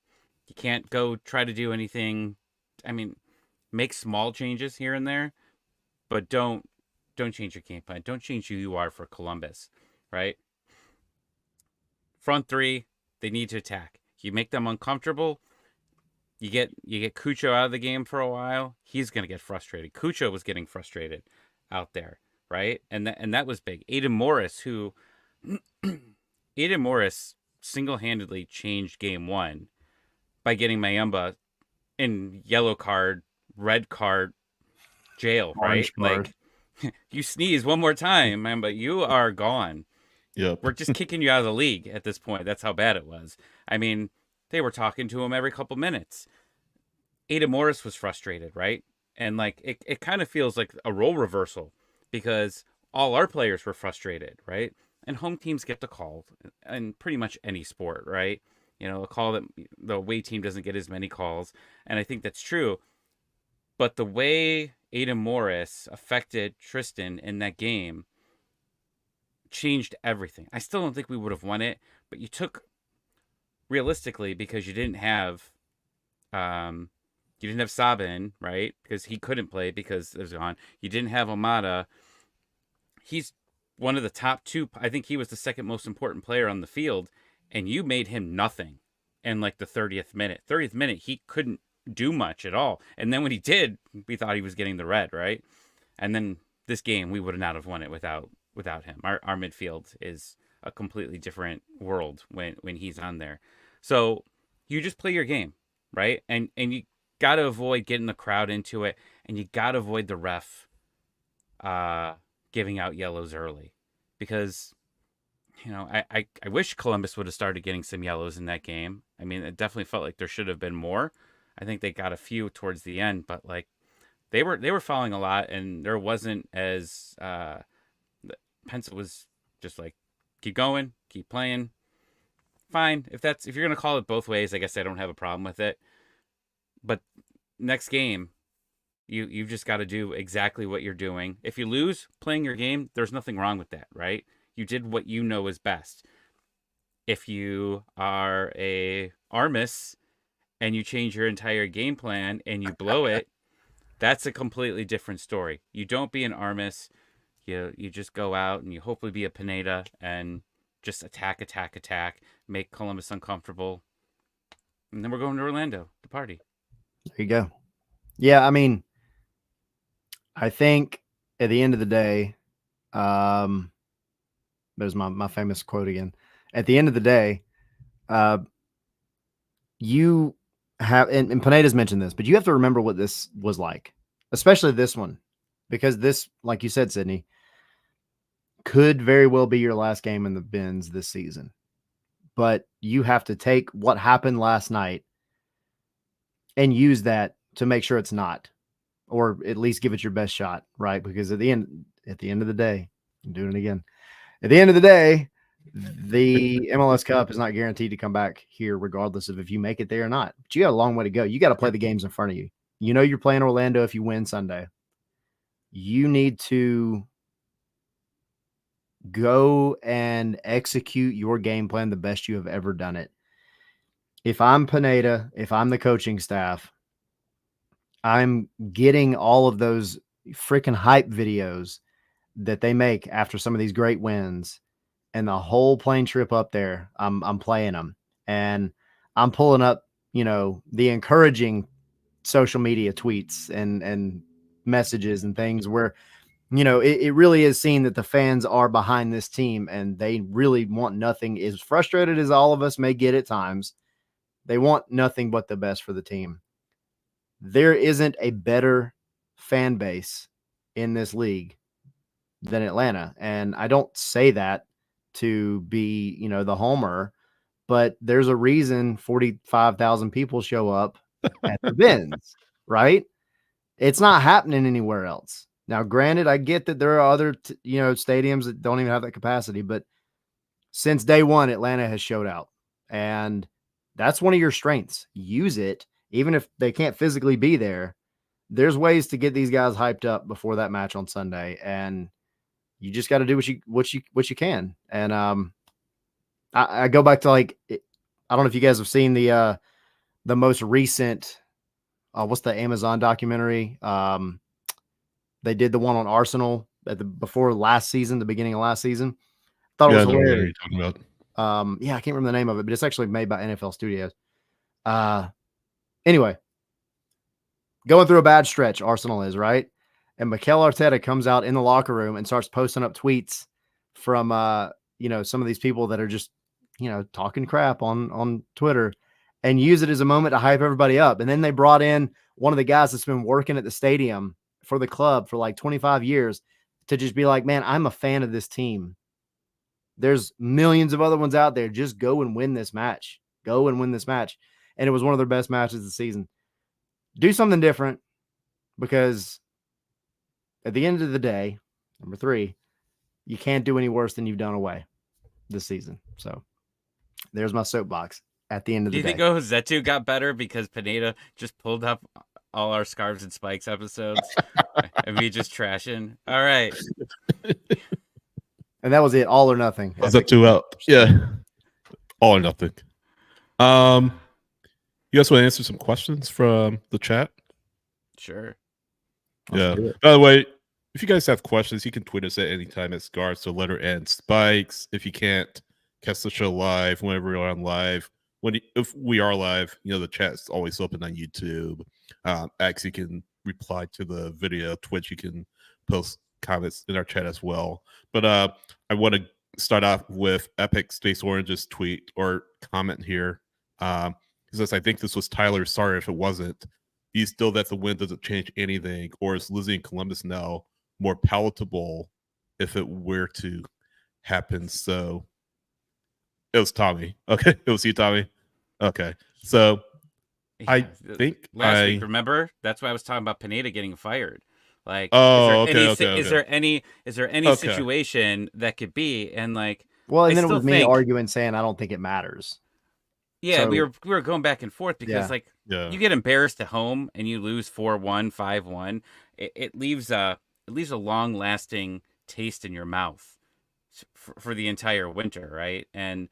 You can't go try to do anything. I mean, make small changes here and there, but don't change your game plan. Don't change who you are for Columbus, right? Front three, they need to attack. You make them uncomfortable. You get Cucho out of the game for a while. He's going to get frustrated. Cucho was getting frustrated out there, right? And that was big. Aiden Morris single-handedly changed game one by getting Mayumba in yellow card, red card, jail, right? Like, you sneeze one more time, Mayumba, you are gone. Yep. We're just kicking you out of the league at this point. That's how bad it was. I mean, they were talking to him every couple minutes. Aiden Morris was frustrated, right? And like it kind of feels like a role reversal because all our players were frustrated, right? And home teams get the call in pretty much any sport, right? A call that the away team doesn't get as many calls. And I think that's true. But the way Aiden Morris affected Tristan in that game changed everything. I still don't think we would have won it, but you took, realistically, because you didn't have Sabin, right? Because he couldn't play because it was gone. You didn't have Almada. He's one of the top two. I think he was the second most important player on the field, and you made him nothing in like the 30th minute. 30th minute, he couldn't do much at all. And then when he did, we thought he was getting the red, right? And then this game, we would not have won it without him. Our midfield is a completely different world when he's on there. So you just play your game, right? And you got to avoid getting the crowd into it, and you got to avoid the ref giving out yellows early, because I wish Columbus would have started getting some yellows in that game. I mean, it definitely felt like there should have been more. I think they got a few towards the end, but like they were fouling a lot, and there wasn't as Pence was just like, keep going, keep playing. Fine. If you're going to call it both ways, I guess I don't have a problem with it. But next game, you've just got to do exactly what you're doing. If you lose playing your game, there's nothing wrong with that, right? You did what you know is best. If you are a Armis and you change your entire game plan and you blow it, that's a completely different story. You don't be an Armis. You just go out and you hopefully be a Pineda and just attack, make Columbus uncomfortable. And then we're going to Orlando to party. There you go. Yeah, I mean, I think at the end of the day, there's my famous quote again. At the end of the day, you have, and Pineda's mentioned this, but you have to remember what this was like, especially this one, because this, like you said, Sydney, could very well be your last game in the bins this season. But you have to take what happened last night and use that to make sure it's not, or at least give it your best shot, right? Because at the end of the day, I'm doing it again. At the end of the day, the MLS Cup is not guaranteed to come back here, regardless of if you make it there or not. But you got a long way to go. You got to play the games in front of you. You're playing Orlando if you win Sunday. You need to go and execute your game plan the best you have ever done it. If I'm Pineda, if I'm the coaching staff, I'm getting all of those freaking hype videos that they make after some of these great wins, and the whole plane trip up there, I'm playing them, and I'm pulling up, the encouraging social media tweets and messages and things where, it really is seen that the fans are behind this team and they really want nothing. As frustrated as all of us may get at times, They want nothing but the best for the team. There isn't a better fan base in this league than Atlanta. And I don't say that to be, the homer, but there's a reason 45,000 people show up at the Benz, right? It's not happening anywhere else. Now, granted, I get that there are other, stadiums that don't even have that capacity, but since day one, Atlanta has showed out, and that's one of your strengths. Use it, even if they can't physically be there. There's ways to get these guys hyped up before that match on Sunday, and you just got to do what you can. And I go back to I don't know if you guys have seen the most recent. What's the Amazon documentary? They did the one on Arsenal before last season, the beginning of last season. Thought it was hilarious. Talking about. I can't remember the name of it, but it's actually made by NFL Studios. Anyway, going through a bad stretch, Arsenal is, right? And Mikel Arteta comes out in the locker room and starts posting up tweets from, some of these people that are just, talking crap on Twitter, and use it as a moment to hype everybody up. And then they brought in one of the guys that's been working at the stadium for the club for like 25 years to just be like, man, I'm a fan of this team. There's millions of other ones out there. Just go and win this match. Go and win this match. And it was one of their best matches of the season. Do something different, because at the end of the day, number 3, you can't do any worse than you've done away this season. So there's my soapbox at the end of the day. Do you think Ozetu got better because Pineda just pulled up all our Scarves and Spikes episodes and me just trashing? All right. And that was it. All or nothing. Was that 2 out? Yeah. All or nothing. You guys want to answer some questions from the chat? Sure. Yeah. By the way, if you guys have questions, you can tweet us at any time at Scarves, so letter N Spikes. If you can't catch the show live, whenever we're on live, if we are live, the chat's always open on YouTube. X, you can reply to the video. Twitch, you can post comments in our chat as well. But I want to start off with Epic Space Orange's tweet or comment here. He says, I think this was Tyler. Sorry if it wasn't. Do you still that the win doesn't change anything, or is losing Columbus now more palatable if it were to happen? So it was Tommy. Okay, it was you, Tommy. Okay, so yeah, I think last week, remember, that's why I was talking about Pineda getting fired. Like, is there any situation that could be, and like, well, and then it was me arguing, saying I don't think it matters. Yeah, so, we were going back and forth because you get embarrassed at home and you lose 4-1, 5-1. It leaves a long lasting taste in your mouth for the entire winter, right? And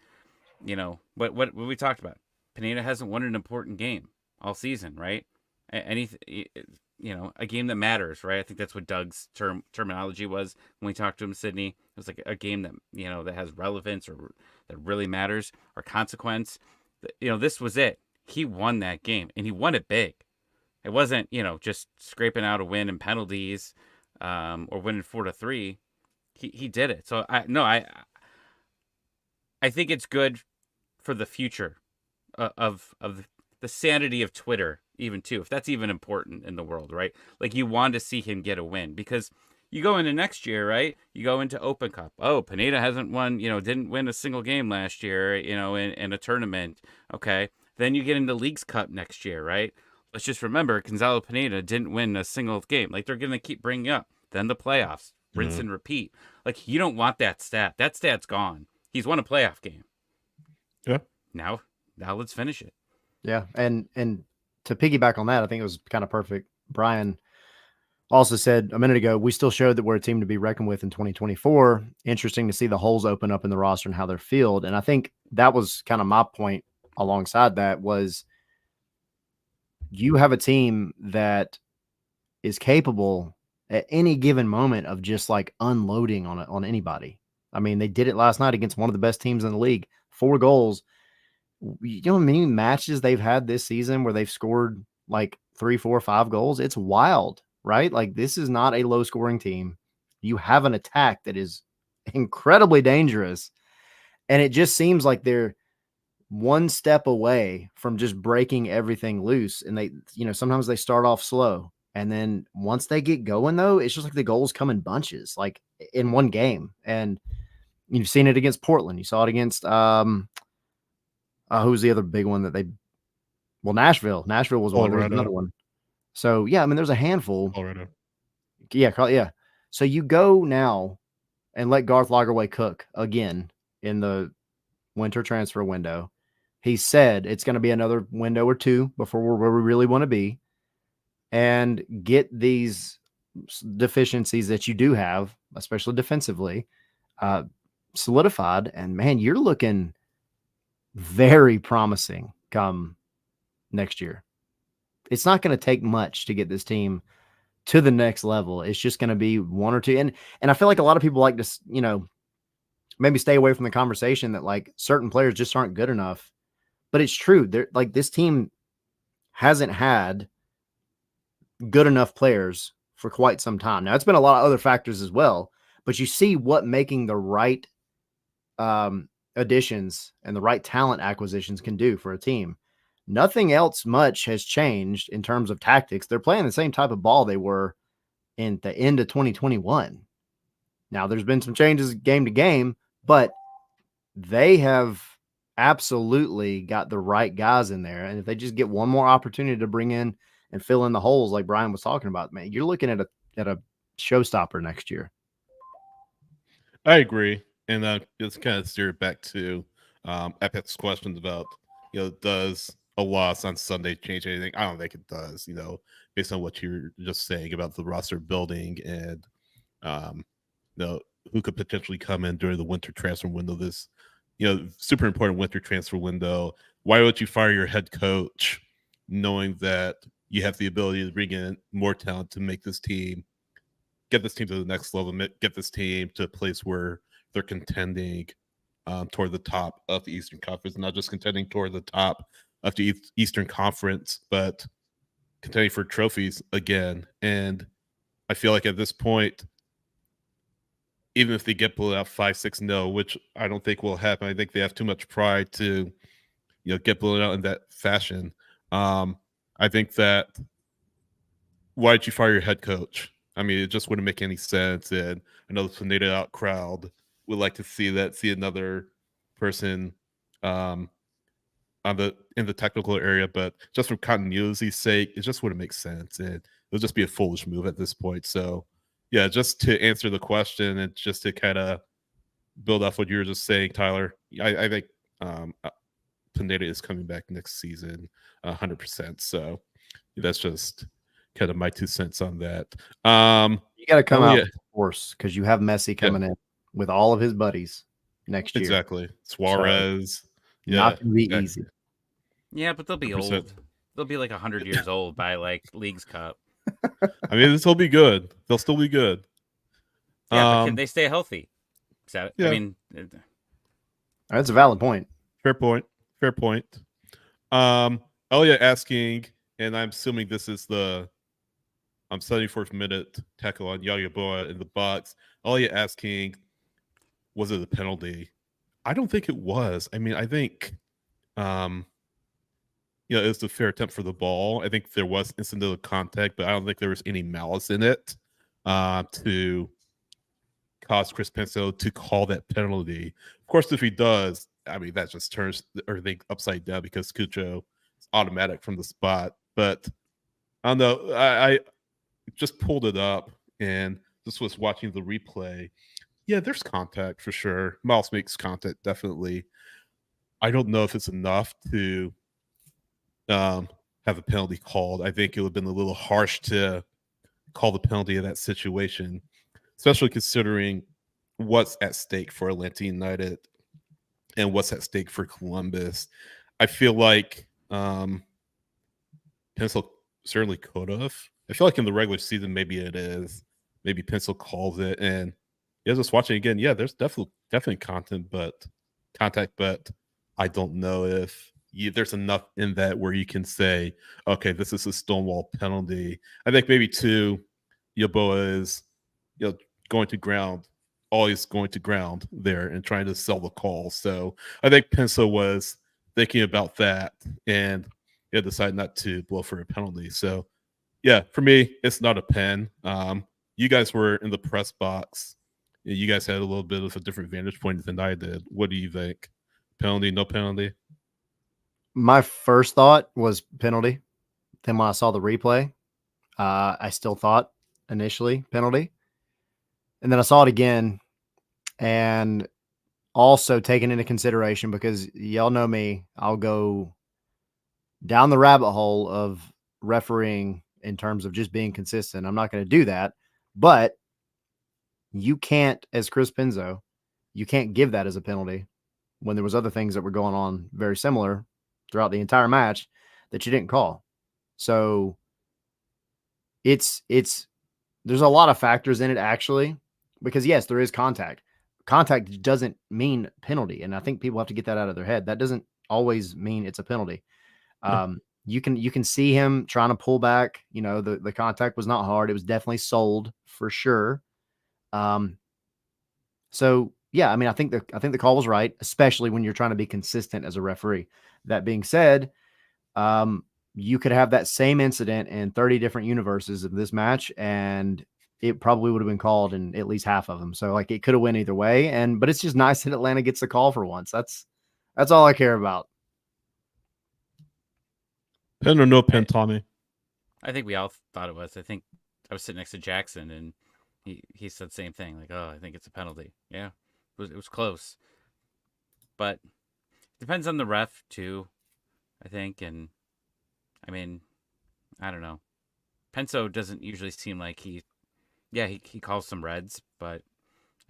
what we talked about, Pineda hasn't won an important game all season, right? A game that matters, right? I think that's what Doug's terminology was when we talked to him, Sydney. It was like a game that that has relevance or that really matters or consequence. This was it. He won that game, and he won it big. It wasn't just scraping out a win in penalties or winning 4-3. He did it. So I think it's good for the future of the sanity of Twitter, even too, if that's even important in the world, right? Like, you want to see him get a win, because you go into next year, right? You go into Open Cup. Oh, Pineda hasn't won, didn't win a single game last year, in a tournament. Okay. Then you get into Leagues Cup next year, right? Let's just remember, Gonzalo Pineda didn't win a single game. Like, they're going to keep bringing up. Then the playoffs, rinse and repeat. Like, you don't want that stat. That stat's gone. He's won a playoff game. Yeah. Now let's finish it. Yeah. And to piggyback on that, I think it was kind of perfect. Brian also said a minute ago, we still showed that we're a team to be reckoned with in 2024. Interesting to see the holes open up in the roster and how they're filled. And I think that was kind of my point alongside that, was you have a team that is capable at any given moment of just like unloading on anybody. I mean, they did it last night against one of the best teams in the league. 4 goals. You know how many matches they've had this season where they've scored like 3, 4, 5 goals? It's wild, right? Like, this is not a low scoring team. You have an attack that is incredibly dangerous. And it just seems like they're one step away from just breaking everything loose. And they, sometimes they start off slow. And then once they get going, though, it's just like the goals come in bunches, like in one game. And you've seen it against Portland. You saw it against who's the other big one that they? Well, Nashville. Nashville was one. There was another one. So yeah, I mean, there's a handful. Colorado. Yeah. So you go now and let Garth Lagerwey cook again in the winter transfer window. He said it's going to be another window or two before we're where we really want to be, and get these deficiencies that you do have, especially defensively, solidified. And man, you're looking very promising come next year. It's not going to take much to get this team to the next level. It's just going to be one or two. And I feel like a lot of people like to, maybe stay away from the conversation that like certain players just aren't good enough. But it's true. They're like, this team hasn't had good enough players for quite some time. Now, it's been a lot of other factors as well, but you see what making the right additions and the right talent acquisitions can do for a team. Nothing else much has changed in terms of tactics. They're playing the same type of ball they were in the end of 2021. Now, there's been some changes game to game, but they have absolutely got the right guys in there. And if they just get one more opportunity to bring in and fill in the holes like Brian was talking about, man, you're looking at a showstopper next year. I agree. And just kind of steer it back to Epic's questions about, does a loss on Sunday change anything? I don't think it does, based on what you're just saying about the roster building and, who could potentially come in during the winter transfer window. This, super important winter transfer window. Why would you fire your head coach knowing that you have the ability to bring in more talent to make this team, get this team to the next level, get this team to a place where they're contending toward the top of the Eastern Conference, not just contending toward the top of the Eastern Conference, but contending for trophies again. And I feel like at this point, even if they get pulled out 5-6-0, which I don't think will happen, I think they have too much pride to, get blown out in that fashion. I think that why'd you fire your head coach? I mean, it just wouldn't make any sense. And I know the tornado out crowd would like to see another person in the technical area, but just for continuity's sake, it just wouldn't make sense. And it would just be a foolish move at this point. So yeah, just to answer the question and just to kind of build off what you were just saying, Tyler, I think Pineda is coming back next season 100%. So that's just kind of my 2 cents on that. You got to come out force because you have Messi coming in with all of his buddies next year. Exactly. Suarez. So, not going to be easy. Yeah, but they'll be 100%. Old. They'll be like 100 years old by like Leagues Cup. I mean, this will be good. They'll still be good. Yeah, but can they stay healthy? I mean, that's a valid point. Fair point. Elia asking, and I'm assuming this is the 74th minute tackle on Yayaboa in the box. Elia asking, was it a penalty? I don't think it was. I mean, I think it was a fair attempt for the ball. I think there was incidental contact, but I don't think there was any malice in it to cause Chris Penso to call that penalty. Of course, if he does, I mean, that just turns everything upside down because Cucho is automatic from the spot. But I don't know. I just pulled it up and just was watching the replay. Yeah, there's contact for sure. Miles makes contact, definitely. I don't know if it's enough to have a penalty called. I think it would have been a little harsh to call the penalty in that situation, especially considering what's at stake for Atlanta United and what's at stake for Columbus. I feel like Pencil certainly could have. I feel like in the regular season, maybe it is. Maybe Pencil calls it. And just watching again, there's definitely contact, but I don't know if there's enough in that where you can say, okay, this is a stonewall penalty. I think maybe too, Yaboa is going to ground, always going to ground there and trying to sell the call. So I think Pencil was thinking about that and decide not to blow for a penalty. So, yeah, for me, it's not a pen. You guys were in the press box. You guys had a little bit of a different vantage point than I did. What do you think? Penalty, no penalty? My first thought was penalty. Then when I saw the replay, I still thought initially penalty. And then I saw it again, and also taking into consideration, because y'all know me, I'll go down the rabbit hole of refereeing in terms of just being consistent. I'm not going to do that, but you can't, as Chris Penzo, you can't give that as a penalty when there was other things that were going on very similar throughout the entire match that you didn't call. So it's there's a lot of factors in it, actually, because yes, there is contact. Contact doesn't mean penalty, and I think people have to get that out of their head. That doesn't always mean it's a penalty. You can see him trying to pull back. You know, the contact was not hard. It was definitely sold for sure. So yeah, I mean, I think the call was right, especially when you're trying to be consistent as a referee. That being said, you could have that same incident in 30 different universes of this match, and it probably would have been called in at least half of them. So like, it could have went either way. But it's just nice that Atlanta gets the call for once. That's all I care about. Pen or no pen, Tommy? I think we all thought it was. I think I was sitting next to Jackson, and he said the same thing. Like, oh, I think it's a penalty. Yeah, it was close, but it depends on the ref too, I think. And I mean, I don't know. Penso doesn't usually seem like he calls some reds, but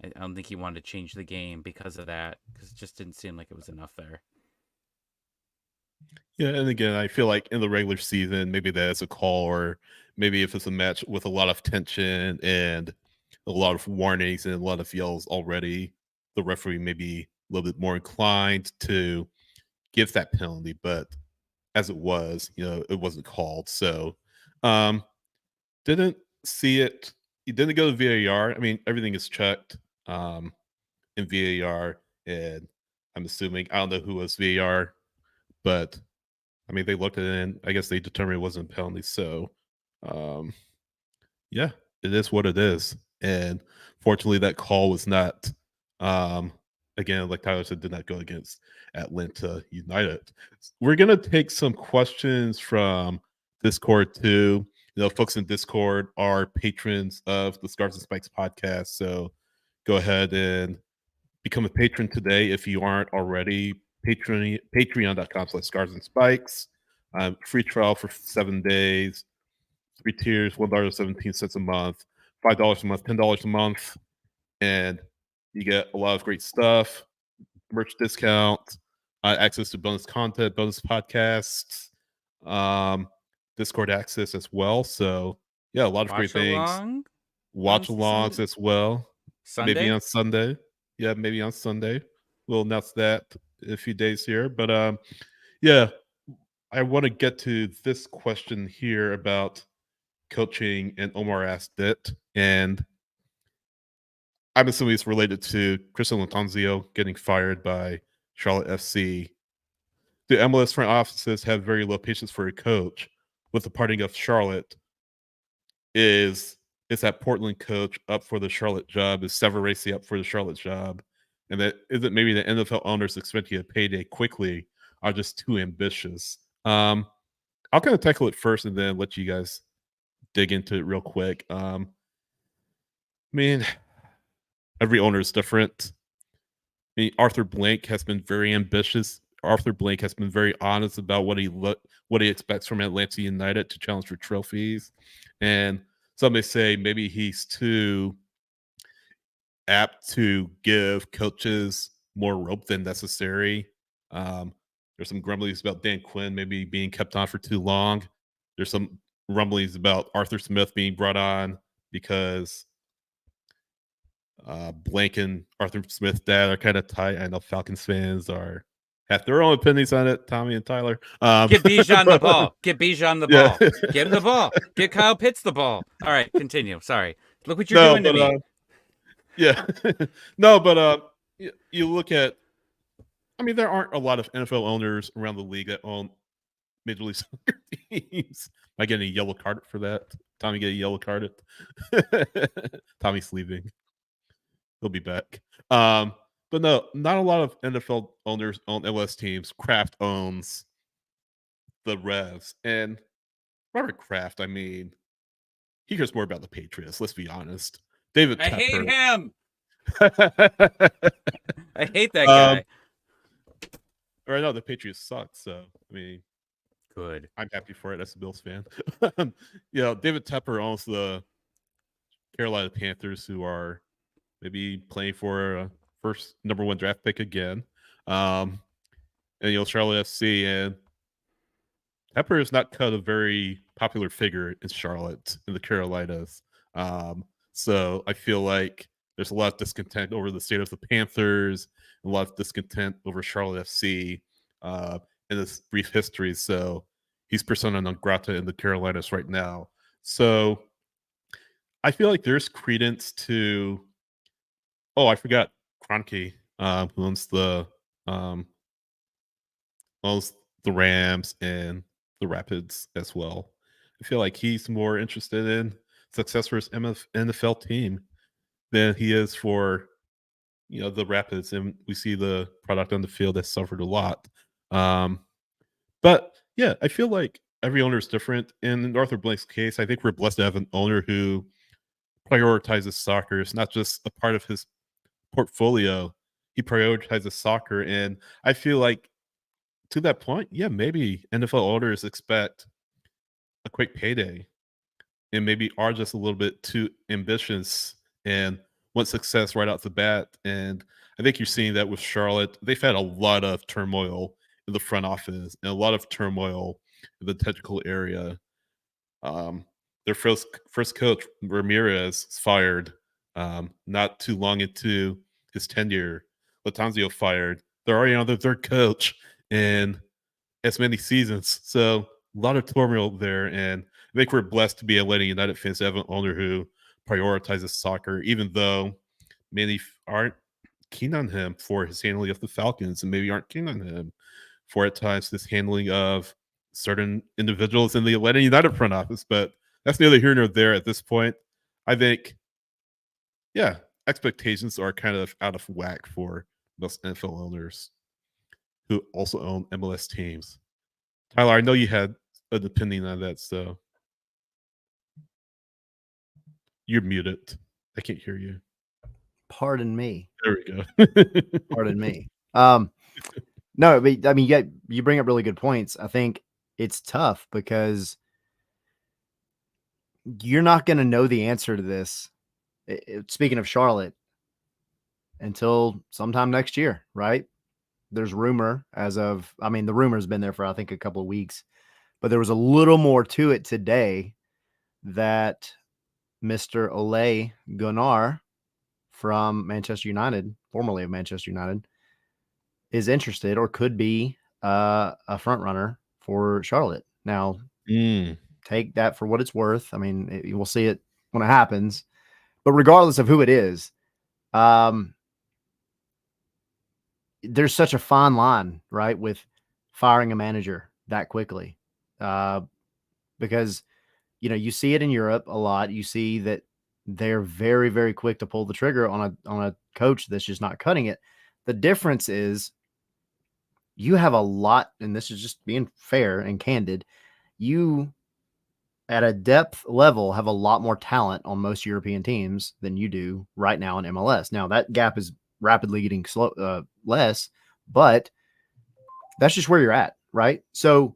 I don't think he wanted to change the game because of that, because it just didn't seem like it was enough there. Yeah, and again, I feel like in the regular season, maybe that's a call, or maybe if it's a match with a lot of tension and a lot of warnings and a lot of yells already, the referee may be a little bit more inclined to give that penalty. But as it was, it wasn't called. So didn't see it. He didn't go to VAR. I mean, everything is checked in VAR, and I'm assuming, I don't know who was VAR, but I mean, they looked at it and I guess they determined it wasn't a penalty. So, yeah, it is what it is. And fortunately, that call was not, again, like Tyler said, did not go against Atlanta United. We're going to take some questions from Discord too. Folks in Discord are patrons of the Scars and Spikes podcast. So go ahead and become a patron today if you aren't already. Patreon.com/Scars and Spikes. Free trial for 7 days. 3 tiers, $1.17 a month, $5 a month, $10 a month, and you get a lot of great stuff, merch discount, access to bonus content, bonus podcasts, Discord access as well. So yeah, a lot of great things. Watch alongs as well. Sunday? Maybe on Sunday. Yeah, maybe on Sunday. We'll announce that in a few days here. But yeah, I want to get to this question here about coaching, and Omar asked it. And I'm assuming it's related to Cristian Latanzio getting fired by Charlotte FC. The MLS front offices have very low patience for a coach. With the parting of Charlotte, is that Portland coach up for the Charlotte job? Is Savarese up for the Charlotte job? And that isn't maybe the NFL owners expecting a payday quickly are just too ambitious. I'll kind of tackle it first and then let you guys dig into it real quick. I mean, every owner is different. I mean, Arthur Blank has been very ambitious. Arthur Blank has been very honest about what he expects from Atlanta United to challenge for trophies. And some may say maybe he's too apt to give coaches more rope than necessary. There's some grumblings about Dan Quinn maybe being kept on for too long. There's some rumblings about Arthur Smith being brought on because Blank and Arthur Smith's dad are kind of tight. I know Falcons fans have their own opinions on it, Tommy and Tyler. Get Bijan the ball. Get Bijan the ball. Get him the ball. Get Kyle Pitts the ball. All right, continue. Sorry. Look what you're doing to me. Yeah. No, but you look at I mean, there aren't a lot of NFL owners around the league that own Major League Soccer teams. Am I getting a yellow card for that? Tommy get a yellow card? Tommy's leaving. He'll be back. But no, not a lot of NFL owners own MLS teams. Kraft owns the Revs. And Robert Kraft, I mean, he cares more about the Patriots, let's be honest. David Tepper. I hate him. I hate that guy. Right now, the Patriots suck, so, I mean, good. I'm happy for it as a Bills fan. David Tepper owns the Carolina Panthers, who are maybe playing for a first number 1 draft pick again. And, Charlotte FC. And Tepper has not cut a very popular figure in Charlotte, in the Carolinas. So I feel like there's a lot of discontent over the state of the Panthers, a lot of discontent over Charlotte FC in this brief history. So he's persona non grata in the Carolinas right now. So I feel like there's credence to. Oh, I forgot Kroenke, who owns the Rams and the Rapids as well. I feel like he's more interested in success for his NFL team than he is for the Rapids, and we see the product on the field has suffered a lot. But yeah, I feel like every owner is different. In Arthur Blank's case, I think we're blessed to have an owner who prioritizes soccer. It's not just a part of his portfolio. He prioritizes soccer, and I feel like to that point, yeah, maybe NFL owners expect a quick payday and maybe are just a little bit too ambitious and want success right out the bat. And I think you're seeing that with Charlotte. They've had a lot of turmoil in the front office and a lot of turmoil in the technical area. Their first coach, Ramirez, is fired not too long into his tenure. Latanzio fired. They're already on their third coach in as many seasons. So a lot of turmoil there. And I think we're blessed to be Atlanta United fans to have an owner who prioritizes soccer, even though many aren't keen on him for his handling of the Falcons and maybe aren't keen on him for at times this handling of certain individuals in the Atlanta United front office. But that's neither here nor there at this point. I think, yeah, expectations are kind of out of whack for most NFL owners who also own MLS teams. Tyler, I know you had an opinion on that, so you're muted. I can't hear you. Pardon me. There we go. Pardon me. No, but I mean, you bring up really good points. I think it's tough because you're not going to know the answer to this. Speaking of Charlotte, until sometime next year, right? There's rumor the rumor's been there for, I think, a couple of weeks, but there was a little more to it today that Mr. Ole Gunnar from Manchester United, formerly of Manchester United, is interested or could be a front runner for Charlotte. Now, take that for what it's worth. I mean, we'll see it when it happens, but regardless of who it is, there's such a fine line, right, with firing a manager that quickly, because you see it in Europe a lot. You see that they're very, very quick to pull the trigger on a coach that's just not cutting it. The difference is you have a lot, and this is just being fair and candid, you at a depth level have a lot more talent on most European teams than you do right now in MLS. Now that gap is rapidly getting less, but that's just where you're at, right? So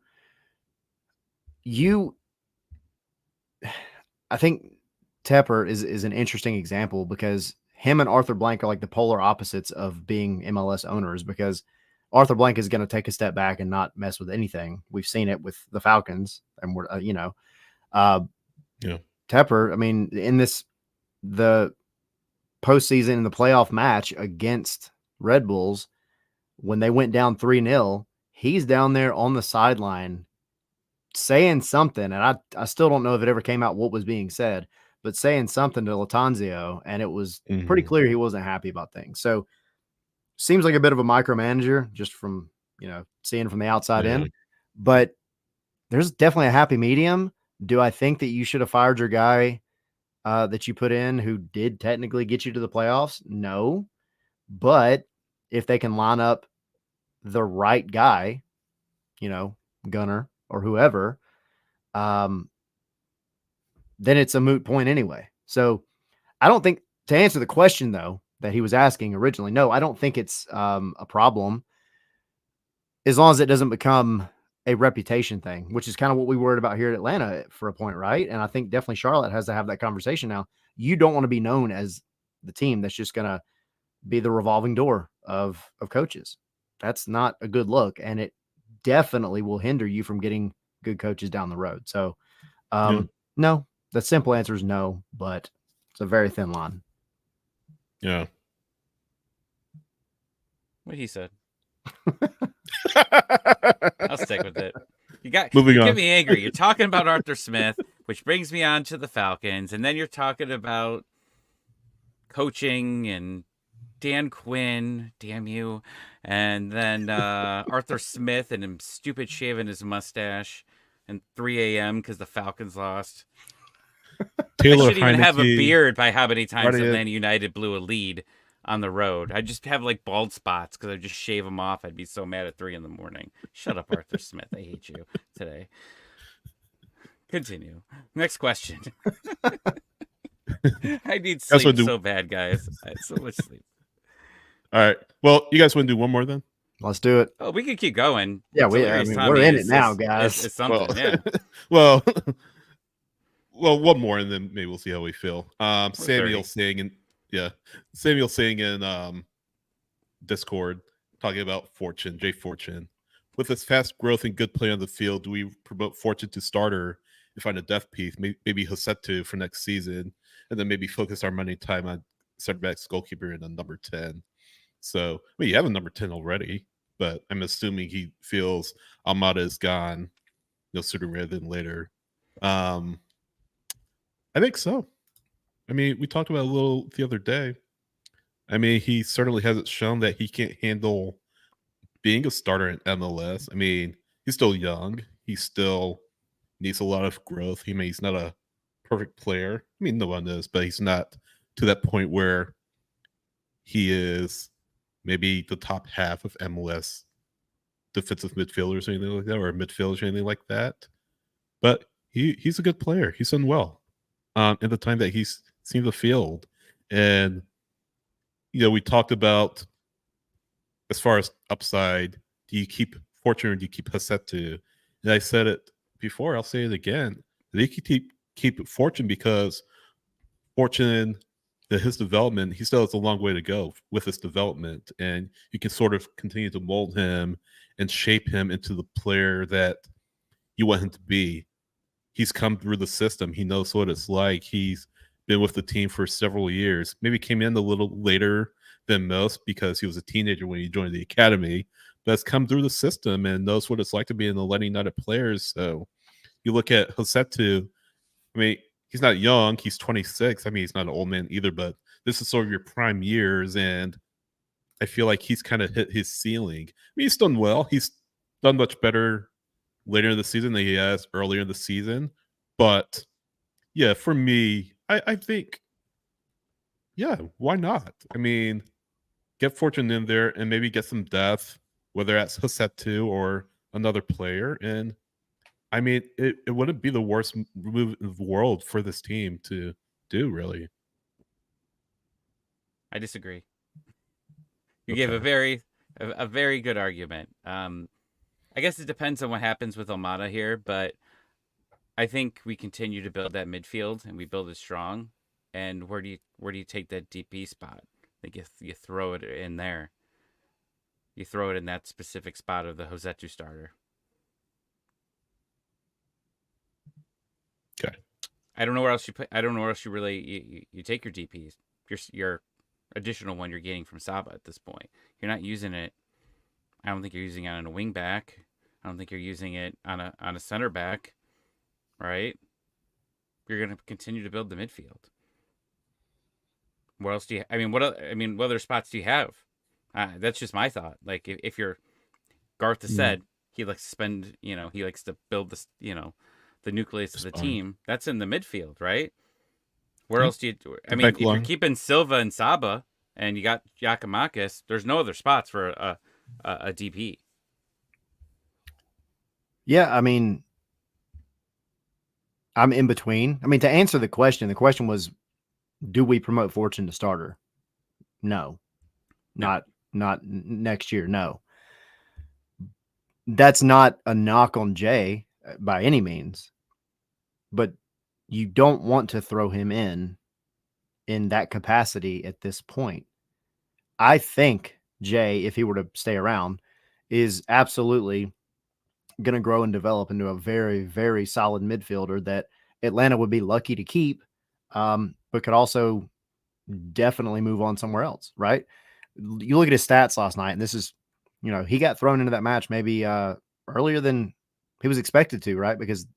I think Tepper is an interesting example because him and Arthur Blank are like the polar opposites of being MLS owners, because Arthur Blank is going to take a step back and not mess with anything. We've seen it with the Falcons, and we're Tepper, I mean, in the postseason in the playoff match against Red Bulls, when they went down 3-0, he's down there on the sideline saying something, and I still don't know if it ever came out what was being said, but saying something to Latanzio, and it was pretty clear he wasn't happy about things. So seems like a bit of a micromanager just from, seeing from the outside in, but there's definitely a happy medium. Do I think that you should have fired your guy that you put in who did technically get you to the playoffs? No. But if they can line up the right guy, Gunner or whoever, then it's a moot point anyway. So I don't think, to answer the question though, that he was asking originally, no, I don't think it's a problem as long as it doesn't become a reputation thing, which is kind of what we worried about here at Atlanta for a point, right? And I think definitely Charlotte has to have that conversation now. You don't want to be known as the team that's just going to be the revolving door of coaches. That's not a good look, and it definitely will hinder you from getting good coaches down the road. So, no, the simple answer is no, but it's a very thin line. Yeah. What he said. I'll stick with it. You get me angry. You're talking about Arthur Smith, which brings me on to the Falcons, and then you're talking about coaching and Dan Quinn, damn you, and then Arthur Smith and him stupid shaving his mustache and 3 a.m. because the Falcons lost. Taylor I shouldn't even have a Heineke, beard by how many times Atlanta United blew a lead on the road. I just have like bald spots because I just shave them off. I'd be so mad at 3 a.m. Shut up, Arthur Smith. I hate you today. Continue. Next question. I need sleep so bad, guys. I had so much sleep. All right. Well, you guys want to do one more then? Let's do it. Oh, we can keep going. Yeah, we're in it now, guys. It's something, yeah. Well, one more, and then maybe we'll see how we feel. Samuel saying in Discord, talking about Fortune, Jay Fortune. With his fast growth and good play on the field, do we promote Fortune to starter and find a depth piece, maybe Hosetu for next season, and then maybe focus our money time on center backs, goalkeeper, and a number 10? So, you have a number 10 already, but I'm assuming he feels Almada is gone, sooner rather than later. I think so. We talked about it a little the other day. He certainly hasn't shown that he can't handle being a starter in MLS. He's still young. He still needs a lot of growth. He's not a perfect player. No one is, but he's not to that point where he is maybe the top half of MLS defensive midfielders or anything like that, or midfielders or anything like that. But he's a good player. He's done well in the time that he's seen the field. And, we talked about, as far as upside, do you keep Fortune or do you keep Hosetu? And I said it before, I'll say it again. They keep Fortune because Fortune, his development, he still has a long way to go with his development. And you can sort of continue to mold him and shape him into the player that you want him to be. He's come through the system. He knows what it's like. He's been with the team for several years. Maybe came in a little later than most because he was a teenager when he joined the academy, but has come through the system and knows what it's like to be in the Atlanta United players. So you look at Hosetu, he's not young. He's 26. He's not an old man either, but this is sort of your prime years, and I feel like he's kind of hit his ceiling. He's done well. He's done much better later in the season than he has earlier in the season. But, yeah, for me, I think, yeah, why not? Get Fortune in there and maybe get some depth, whether that's Hosetu or another player, and it wouldn't be the worst move in the world for this team to do, really. I disagree. You gave a very good argument. I guess it depends on what happens with Almada here, but I think we continue to build that midfield and we build it strong. And where do you take that DP spot? I think you throw it in there. You throw it in that specific spot of the Hosetu starter. Okay. I don't know where else you put. I don't know where else you really you take your DPs. Your additional one you're getting from Saba at this point. You're not using it. I don't think you're using it on a wing back. I don't think you're using it on a center back. Right? You're going to continue to build the midfield. What else do you? What other spots do you have? That's just my thought. Like if you're Garth has said, he likes to spend, he likes to build this, the nucleus of the team. That's in the midfield, right? Where else do you? I mean, if you're keeping Silva and Saba, and you got Giakoumakis, there's no other spots for a DP. Yeah, I mean, I'm in between. I mean, to answer the question was, do we promote Fortune to starter? No. Not next year. No. That's not a knock on Jay by any means, but you don't want to throw him in that capacity at this point. I think Jay, if he were to stay around, is absolutely going to grow and develop into a very, very solid midfielder that Atlanta would be lucky to keep, but could also definitely move on somewhere else, right? You look at his stats last night, and this is, he got thrown into that match maybe earlier than he was expected to, right? Because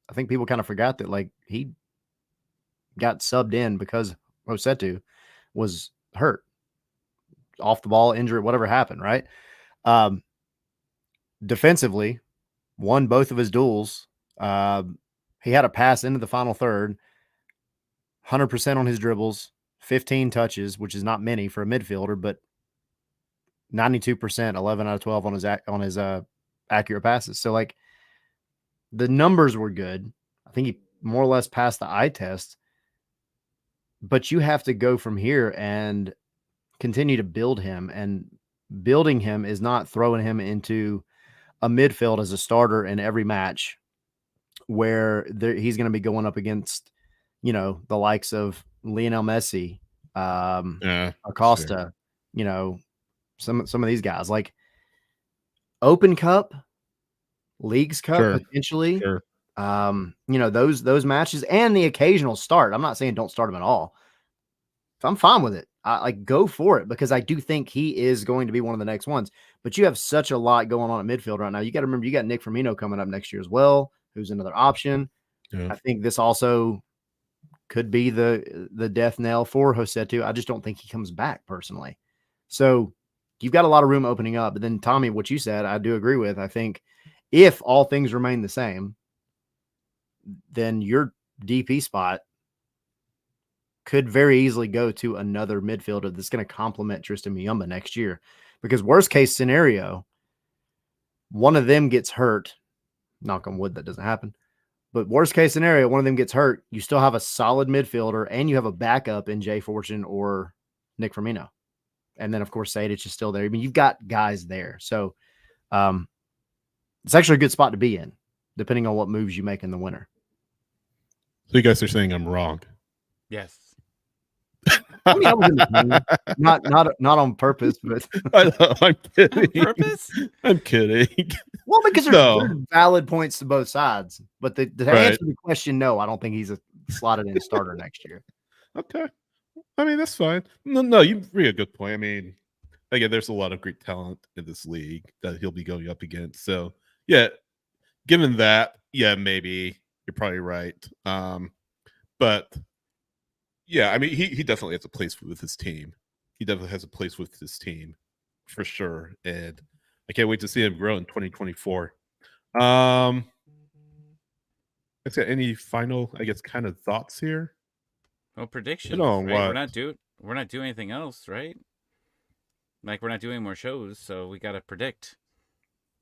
I think people kind of forgot that, like, he got subbed in because Rossetto was hurt, off the ball, injury, whatever happened, right? Defensively, won both of his duels. He had a pass into the final third, 100% on his dribbles, 15 touches, which is not many for a midfielder, but 92%, 11 out of 12 on his accurate passes. So, like, the numbers were good. I think he more or less passed the eye test, but you have to go from here and continue to build him, and building him is not throwing him into a midfield as a starter in every match where he's going to be going up against, the likes of Lionel Messi, Acosta, some of these guys. Like, Open Cup, Leagues Cup, potentially. Sure. Those matches and the occasional start. I'm not saying don't start him at all. I'm fine with it. I go for it, because I do think he is going to be one of the next ones. But you have such a lot going on at midfield right now. You got to remember, you got Nick Firmino coming up next year as well, who's another option. Yeah. I think this also could be the death knell for Rossetto. I just don't think he comes back personally. So you've got a lot of room opening up. But then, Tommy, what you said, I do agree with. I think if all things remain the same, then your DP spot could very easily go to another midfielder that's going to complement Tristan Muyumba next year. Because worst case scenario, one of them gets hurt. Knock on wood, that doesn't happen. But worst case scenario, one of them gets hurt. You still have a solid midfielder, and you have a backup in Jay Fortune or Nick Firmino. And then, of course, Sejdic is still there. I mean, you've got guys there. So it's actually a good spot to be in, depending on what moves you make in the winter. So you guys are saying I'm wrong? Yes. I mean, I was in the not on purpose, but I'm kidding. On purpose? I'm kidding. Well, because there's valid points to both sides. But to answer the question, no, I don't think he's a slotted in starter next year. Okay. I mean, that's fine. No, you bring a good point. I mean, again, there's a lot of great talent in this league that he'll be going up against. So, yeah, given that, yeah, maybe you're probably right. But yeah, I mean, he definitely has a place with his team. He definitely has a place with his team for sure. And I can't wait to see him grow in 2024. Is there any final, I guess, kind of thoughts here? Well, predictions. Right? We're not doing anything else, right? Like, we're not doing more shows, so we got to predict.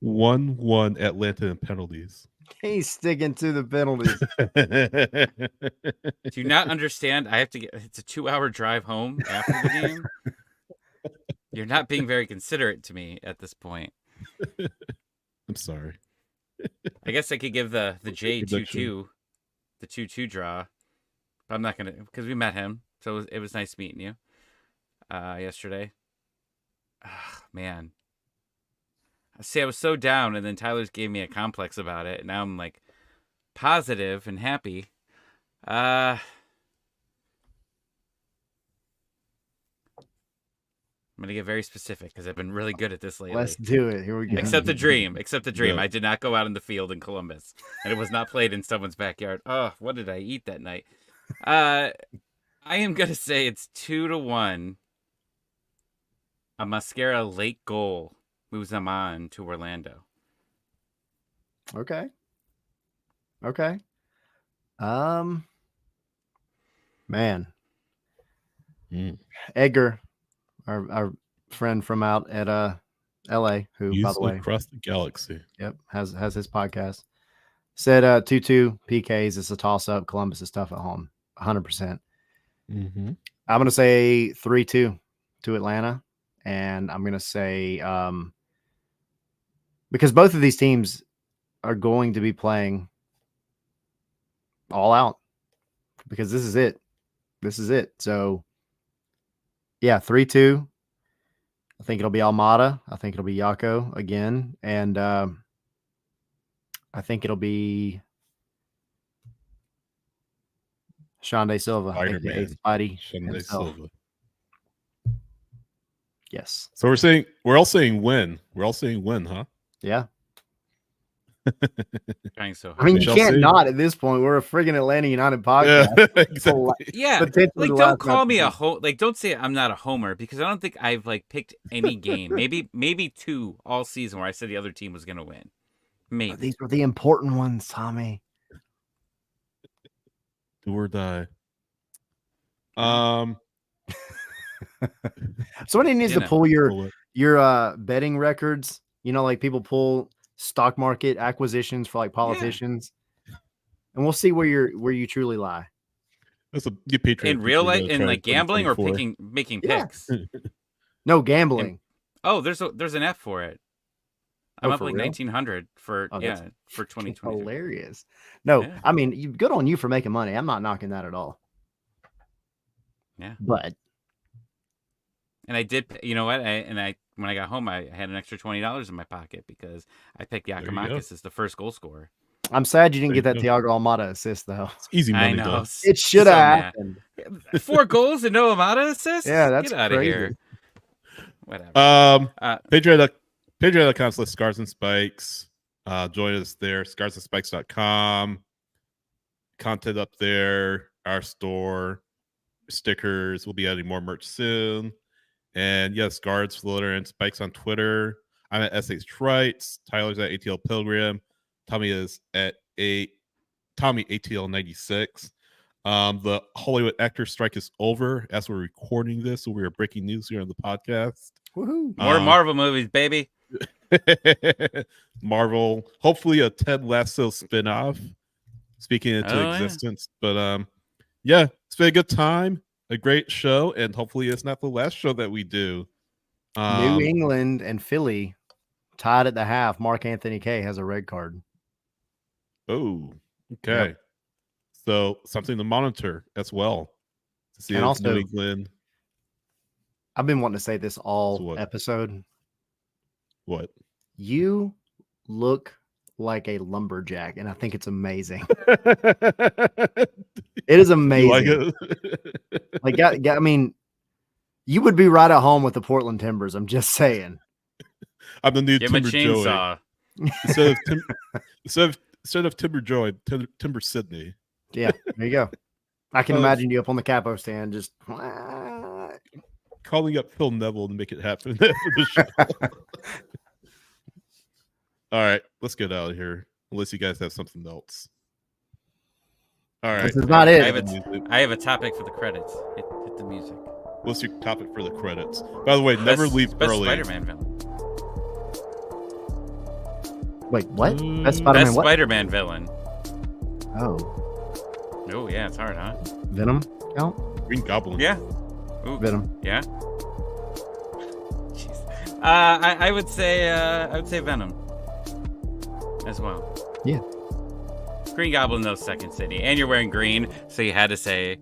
1-1 Atlanta in penalties. He's sticking to the penalties. Do you not understand? It's a 2-hour drive home after the game. You're not being very considerate to me at this point. I'm sorry. I guess I could give the J22, the 2-2 draw. But I'm not going to, because we met him. So it was nice meeting you yesterday. Oh, man. See, I was so down, and then Tyler's gave me a complex about it. And now I'm like positive and happy. I'm going to get very specific because I've been really good at this lately. Let's do it. Here we go. Except the dream. Yeah. I did not go out in the field in Columbus, and it was not played in someone's backyard. Oh, what did I eat that night? I am going to say it's 2-1. A Mosquera late goal moves them on to Orlando. Okay. Man. Edgar, our friend from out at LA, who, by the way, across the galaxy. Yep, has his podcast. Said 2-2 PKs. It's a toss up. Columbus is tough at home. 100%. I'm gonna say 3-2 to Atlanta, and I'm gonna say because both of these teams are going to be playing all out because this is it. So yeah, 3-2. I think it'll be Almada. I think it'll be Yako again. And I think it'll be Xande Silva. Spidey Silva. Yes. So we're all saying win. We're all saying win, huh? Yeah. Trying so hard. I mean, you can't not at this point. We're a friggin' Atlanta United podcast. Yeah, exactly. Yeah, like don't call me a like. Don't say I'm not a homer because I don't think I've like picked any game. Maybe 2 all season where I said the other team was gonna win. Maybe but these were the important ones, Tommy. Do or die. Somebody needs to pull your betting records. You know, like people pull stock market acquisitions for like politicians, and we'll see where you truly lie. That's a good Patreon in real life, in like gambling or making picks. No gambling. There's an F for it. I'm up like 1900 for for 2020. Hilarious. No, yeah. I mean, good on you for making money. I'm not knocking that at all. Yeah, but and I did. You know what? When I got home, I had an extra $20 in my pocket because I picked Giakoumakis as the first goal scorer. I'm sad you didn't get that Thiago Almada assist, though. It's easy money, I know. though. It should have happened. 4 goals and no Almada assist? Yeah, that's Get out crazy. of here. Whatever. Patreon.com/Scars and Spikes. Join us there. scarsandspikes.com. Content up there. Our store. Stickers. We'll be adding more merch soon. And yes, Guards, Floater, and Spikes on Twitter. I'm at SH Trites. Tyler's at ATL Pilgrim. Tommy is at Tommy ATL 96. The Hollywood actor strike is over as we're recording this, so we are breaking news here on the podcast. Woohoo! More Marvel movies, baby. Marvel. Hopefully a Ted Lasso spinoff. Speaking into existence. Yeah. But yeah, it's been a good time. A great show, and hopefully it's not the last show that we do. New England and Philly tied at the half. Mark Anthony K has a red card. Oh, okay. Yep. So something to monitor as well. To see and also, New England. I've been wanting to say this all episode. What? You look like a lumberjack, and I think it's amazing. It is amazing. Like I mean, you would be right at home with the Portland Timbers. I'm just saying. I'm the new Give Timber chainsaw. Joey. Instead of Timber Joey, Timber Sydney. Yeah, there you go. I can imagine you up on the capo stand, just calling up Phil Neville to make it happen for the show. All right, let's get out of here. Unless you guys have something else. All right. This is not it. I have a topic for the credits. Hit the music. What's your topic for the credits? By the way, never leave early. Spider-Man villain. Wait, what? Best Spider-Man villain. Oh, yeah, it's hard, huh? Venom count? Green Goblin. Yeah. Ooh. Venom. Yeah. Jeez. I would say Venom as well. Yeah. Green Goblin, though, Second City, and you're wearing green, so you had to say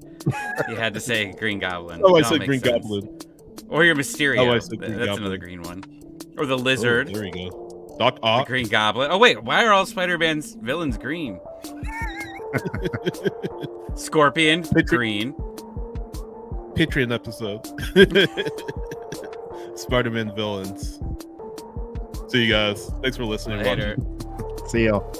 Green Goblin. Oh, I said Green Goblin. Or you're Mysterio. Oh, I said Green That's Goblin. Another green one. Or the Lizard. Oh, there you go. Doc Ock. The Green Goblin. Oh wait, why are all Spider-Man's villains green? Scorpion, green. Patreon episode. Spider-Man villains. See you guys. Thanks for listening. Later. See y'all.